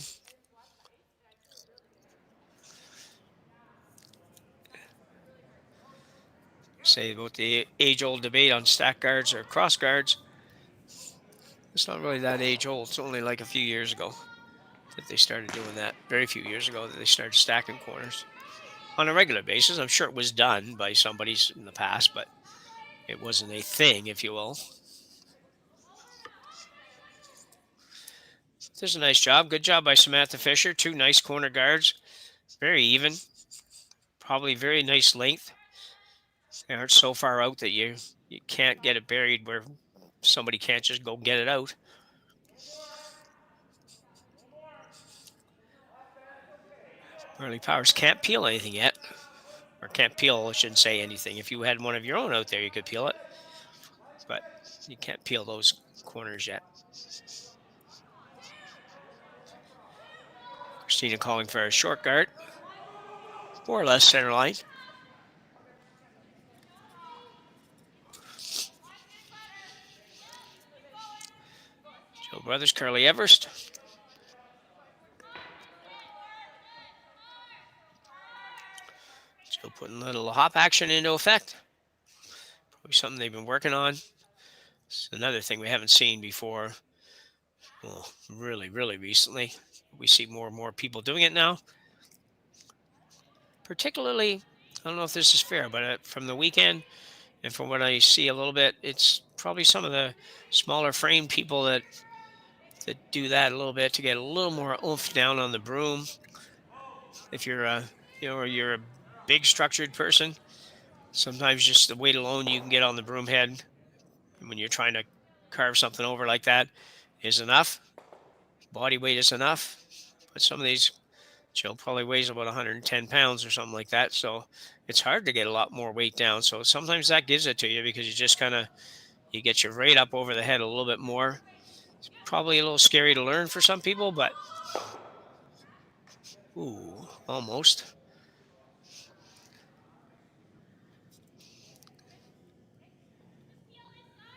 Say about the age-old debate on stack guards or cross guards. It's not really that age-old. It's only like a few years ago that they started doing that. Very few years ago that they started stacking corners on a regular basis. I'm sure it was done by somebody in the past, but it wasn't a thing, if you will. There's a nice job. Good job by Samantha Fisher. 2 nice corner guards. Very even. Probably very nice length. They aren't so far out that you can't get it buried where somebody can't just go get it out. Marley Powers can't peel anything yet. Or can't peel, I shouldn't say anything. If you had one of your own out there, you could peel it. But you can't peel those corners yet. Christina calling for a short guard. More or less center line. Weathers, Carly Everest. Still putting a little hop action into effect. Probably something they've been working on. It's another thing we haven't seen before. Well, really, really recently. We see more and more people doing it now. Particularly, I don't know if this is fair, but from the weekend and from what I see a little bit, it's probably some of the smaller frame people that do that a little bit to get a little more oomph down on the broom. If you're or you're a big structured person, sometimes just the weight alone you can get on the broom head when you're trying to carve something over like that is enough. Body weight is enough. But some of these, Jill probably weighs about 110 pounds or something like that. So it's hard to get a lot more weight down. So sometimes that gives it to you because you just you get your weight up over the head a little bit more. It's probably a little scary to learn for some people, but ooh, almost.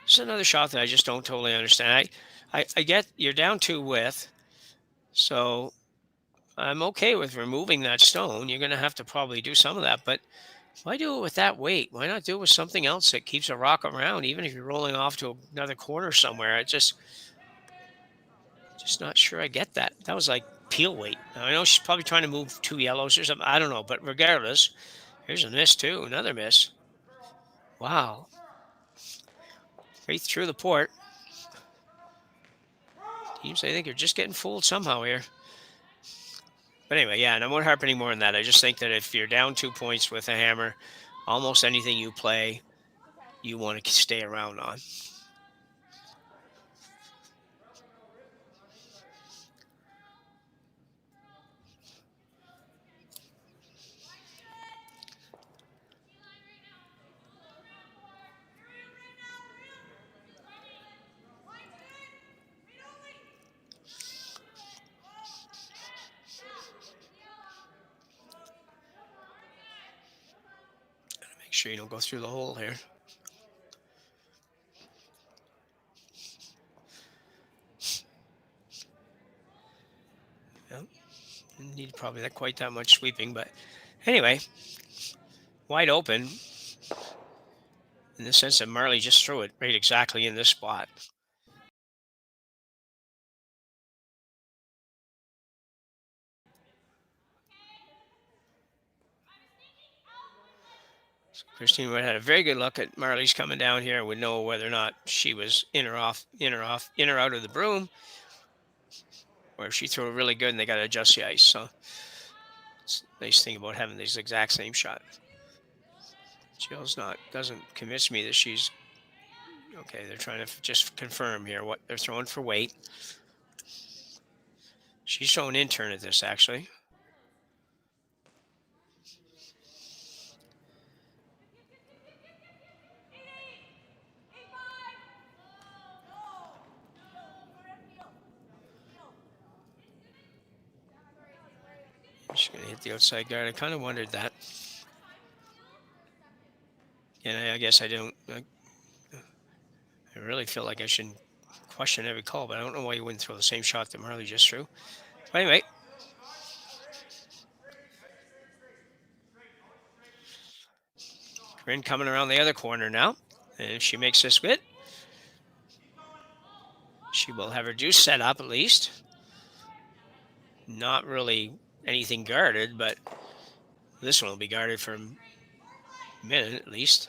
This is another shot that I just don't totally understand. I get you're down 2 width, so I'm okay with removing that stone. You're going to have to probably do some of that, but why do it with that weight? Why not do it with something else that keeps a rock around, even if you're rolling off to another corner somewhere? I just not sure I get that. That was like peel weight. Now, I know she's probably trying to move 2 yellows or something. I don't know, but regardless, here's a miss too. Another miss. Wow. Right through the port. Teams, I think, are just getting fooled somehow here. But anyway, yeah, and I won't harp any more on that. I just think that if you're down 2 points with a hammer, almost anything you play, you want to stay around on. Make sure you don't go through the hole here. Yep. Didn't need probably not quite that much sweeping, but anyway, wide open in the sense that Marley just threw it right exactly in this spot. Christina would have had a very good look at Marley's coming down here and would know whether or not she was in or out of the broom, or if she threw it really good and they got to adjust the ice. So it's a nice thing about having this exact same shot. Jill's doesn't convince me that she's okay. They're trying to just confirm here what they're throwing for weight. She's showing intern at this actually. She's going to hit the outside guard. I kind of wondered that. And I guess I don't. I really feel like I shouldn't question every call, but I don't know why you wouldn't throw the same shot that Marley just threw. But anyway. Corryn coming around the other corner now. And if she makes this good, she will have her juice set up at least. Not really anything guarded, but this one will be guarded for a minute at least.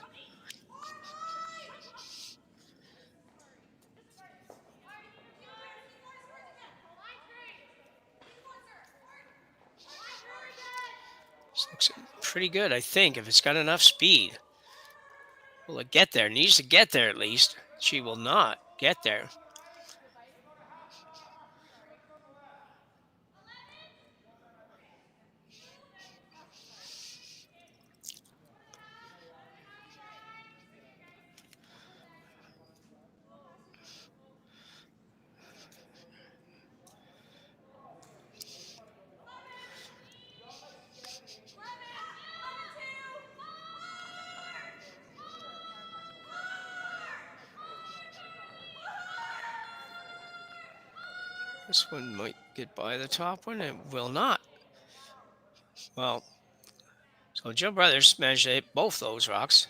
This looks pretty good, I think, if it's got enough speed. Will it get there? It needs to get there at least. She will not get there. This one might get by the top one. It will not. Well, so Joe Brothers managed to hit both those rocks.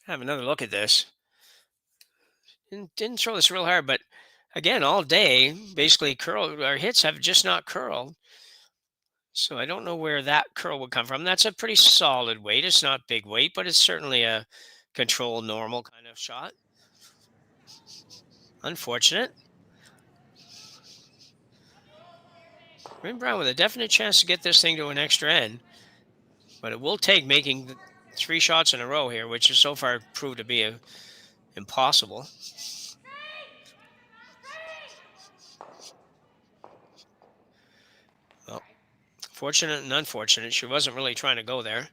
Have another look at this. Didn't throw this real hard, but again, all day, basically our hits have just not curled. So I don't know where that curl would come from. That's a pretty solid weight. It's not big weight, but it's certainly a controlled, normal kind of shot. Unfortunate. Corryn Brown with a definite chance to get this thing to an extra end, but it will take making 3 shots in a row here, which has so far proved to be impossible. Well, fortunate and unfortunate. She wasn't really trying to go there.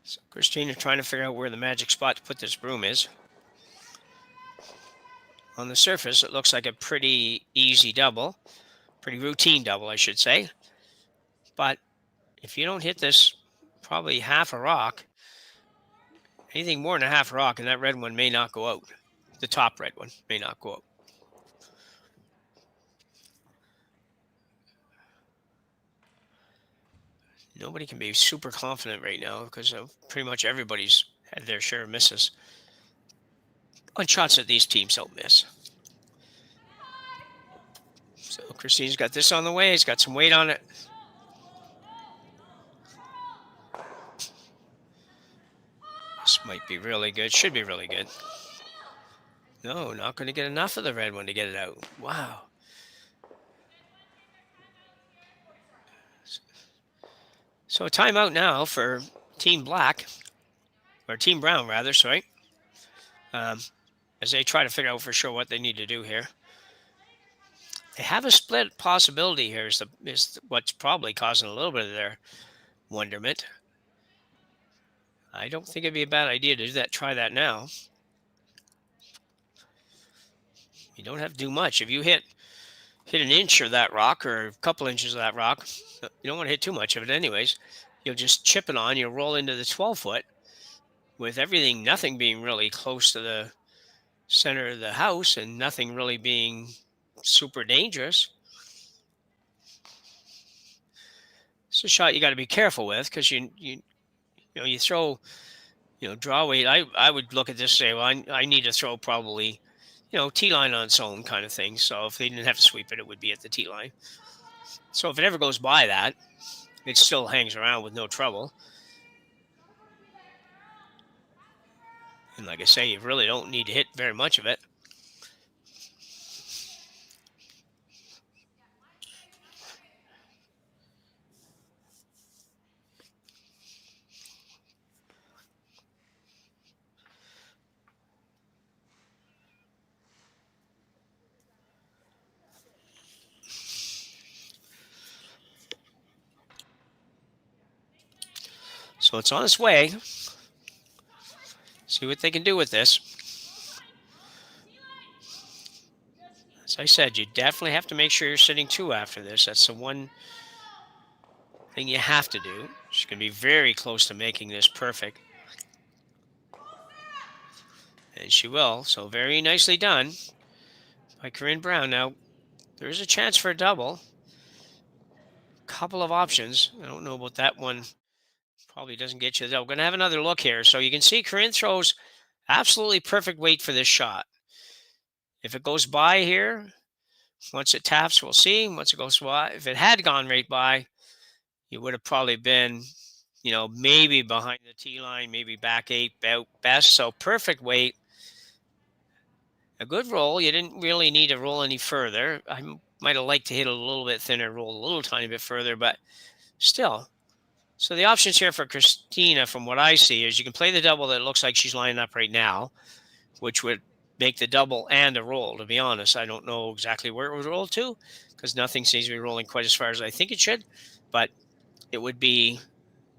So Christina trying to figure out where the magic spot to put this broom is. On the surface, it looks like a pretty easy double, pretty routine double, I should say. But if you don't hit this probably half a rock, anything more than a half a rock, and that red one may not go out. The top red one may not go out. Nobody can be super confident right now because pretty much everybody's had their share of misses on shots that these teams don't miss. So Christina's got this on the way. He's got some weight on it. This might be really good. Should be really good. No, not going to get enough of the red one to get it out. Wow. So a timeout now for Team Black, or Team Brown rather, sorry, as they try to figure out for sure what they need to do here. They have a split possibility here is what's probably causing a little bit of their wonderment. I don't think it'd be a bad idea to do that. Try that now. You don't have to do much. If you hit an inch of that rock or a couple inches of that rock, you don't want to hit too much of it anyways. You'll just chip it on. You'll roll into the 12-foot with nothing being really close to the center of the house and nothing really being super dangerous. It's a shot you got to be careful with because you throw, draw weight. I would look at this and say, well, I need to throw probably, T-line on its own kind of thing. So if they didn't have to sweep it, it would be at the T-line. So if it ever goes by that, it still hangs around with no trouble. And like I say, you really don't need to hit very much of it. So it's on its way. See what they can do with this. As I said, you definitely have to make sure you're sitting 2 after this. That's the one thing you have to do. She's going to be very close to making this perfect. And she will. So very nicely done by Corryn Brown. Now, there is a chance for a double. Couple of options. I don't know about that one. Probably doesn't get you there. We're going to have another look here. So you can see Corryn throws absolutely perfect weight for this shot. If it goes by here, once it taps, we'll see. Once it goes by, if it had gone right by, you would have probably been, maybe behind the tee line, maybe back 8 best. So perfect weight. A good roll. You didn't really need to roll any further. I might have liked to hit a little bit thinner, roll a little tiny bit further, but still, So the options here for Christina, from what I see, is you can play the double that looks like she's lining up right now, which would make the double and a roll. To be honest, I don't know exactly where it would roll to, because nothing seems to be rolling quite as far as I think it should. But it would be,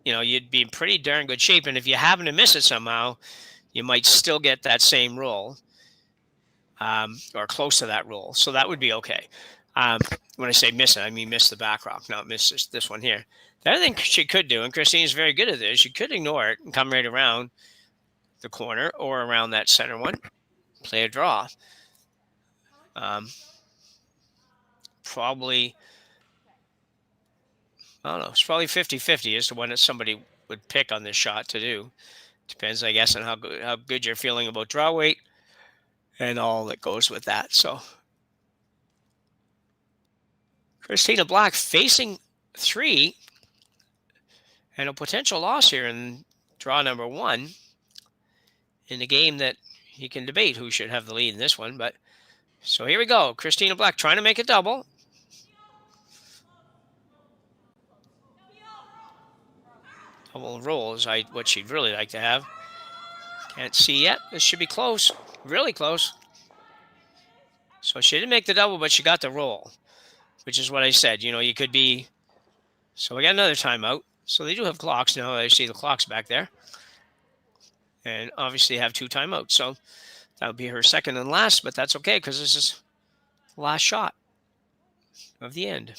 you'd be in pretty darn good shape. And if you happen to miss it somehow, you might still get that same roll, or close to that roll. So that would be okay. When I say miss it, I mean miss the back rock, not miss this one here. The other thing she could do, and Christine's very good at this, she could ignore it and come right around the corner or around that center one, play a draw. Probably, I don't know, it's probably 50-50 as to what somebody would pick on this shot to do. Depends, I guess, on how good you're feeling about draw weight and all that goes with that. So Christina Black facing 3 and a potential loss here in draw number 1 in a game that you can debate who should have the lead in this one. But so here we go. Christina Black trying to make a double. Double roll is what she'd really like to have. Can't see yet. This should be close. Really close. So she didn't make the double, but she got the roll, which is what I said. You could be. So we got another timeout. So they do have clocks now. I see the clocks back there. And obviously have 2 timeouts. So that would be her second and last, but that's okay because this is the last shot of the end.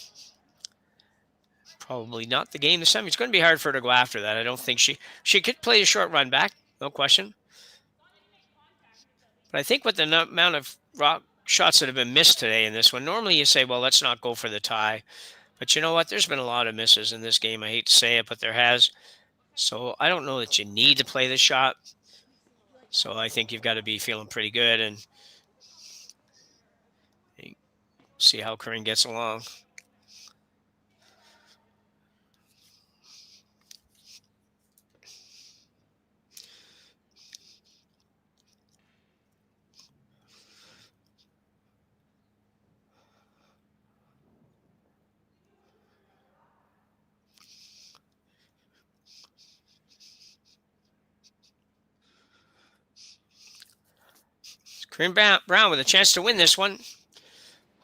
Probably not the game this time. It's going to be hard for her to go after that. I don't think she could play a short run back, no question. But I think with the amount of rock shots that have been missed today in this one, normally you say, well, let's not go for the tie. But you know what? There's been a lot of misses in this game. I hate to say it, but there has. So I don't know that you need to play the shot. So I think you've got to be feeling pretty good and see how Corryn gets along. Corryn Brown with a chance to win this one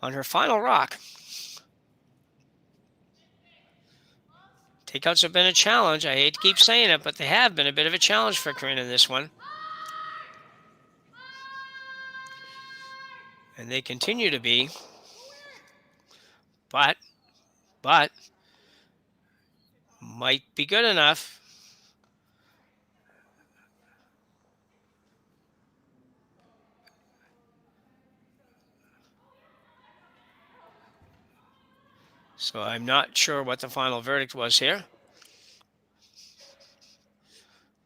on her final rock. Takeouts have been a challenge. I hate to keep saying it, but they have been a bit of a challenge for Corryn in this one. And they continue to be. But might be good enough. So I'm not sure what the final verdict was here.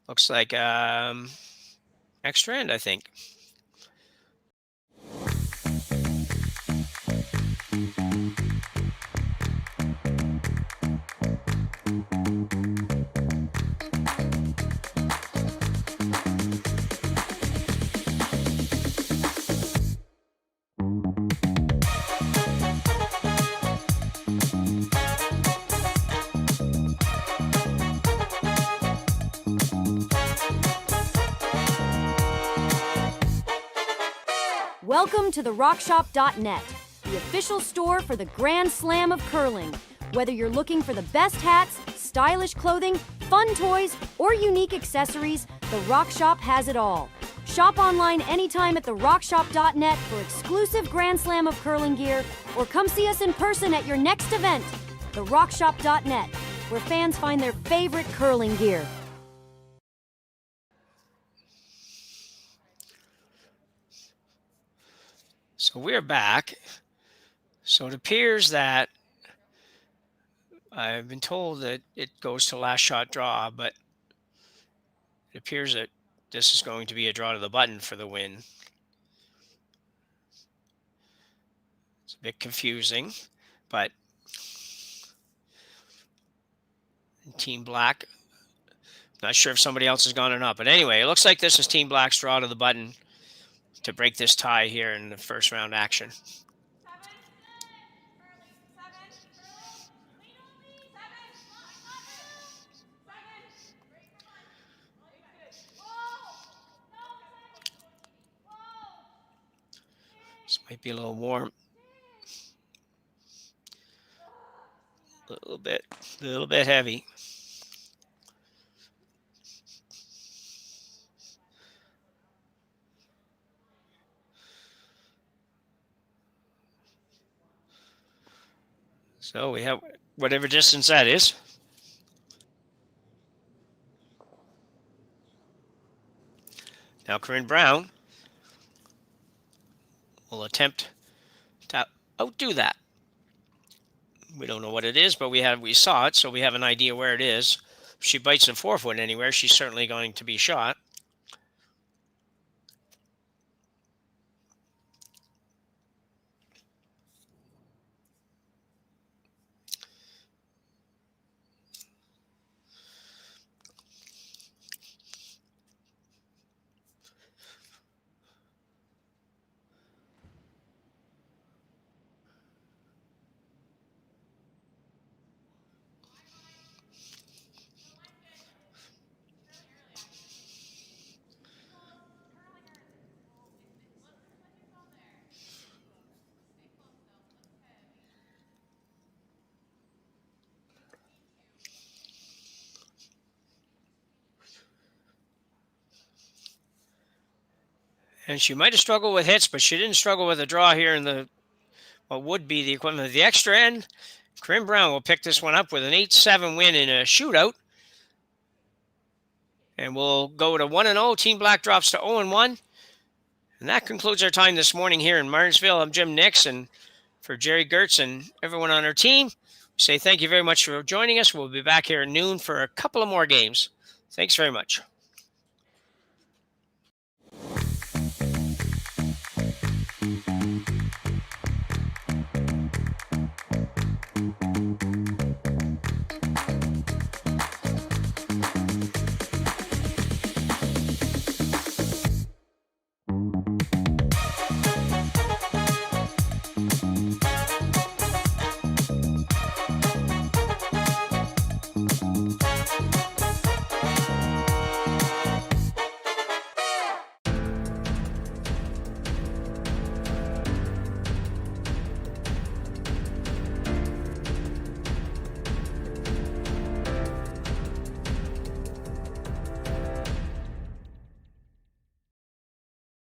Looks like extra end, I think. Welcome to the RockShop.net, the official store for the Grand Slam of curling. Whether you're looking for the best hats, stylish clothing, fun toys, or unique accessories, the Rock Shop has it all. Shop online anytime at the RockShop.net for exclusive Grand Slam of curling gear, or come see us in person at your next event. The RockShop.net, where fans find their favorite curling gear. So we're back. So it appears that I've been told that it goes to last shot draw, but it appears that this is going to be a draw to the button for the win. It's a bit confusing, but Team Black, not sure if somebody else has gone or not, but anyway, it looks like this is Team Black's draw to the button to break this tie here in the first round action. This might be a little warm. A little bit heavy. So we have whatever distance that is. Now Corryn Brown will attempt to outdo that. We don't know what it is, but we saw it, so we have an idea where it is. If she bites the 4-foot anywhere, she's certainly going to be shot. And she might have struggled with hits, but she didn't struggle with a draw here in the what would be the equivalent of the extra end. Corryn Brown will pick this one up with an 8-7 win in a shootout. And we'll go to 1-0. Team Black drops to 0-1. And that concludes our time this morning here in Martensville. I'm Jim Nix, and for Jerry Gertz and everyone on our team, we say thank you very much for joining us. We'll be back here at noon for a couple of more games. Thanks very much.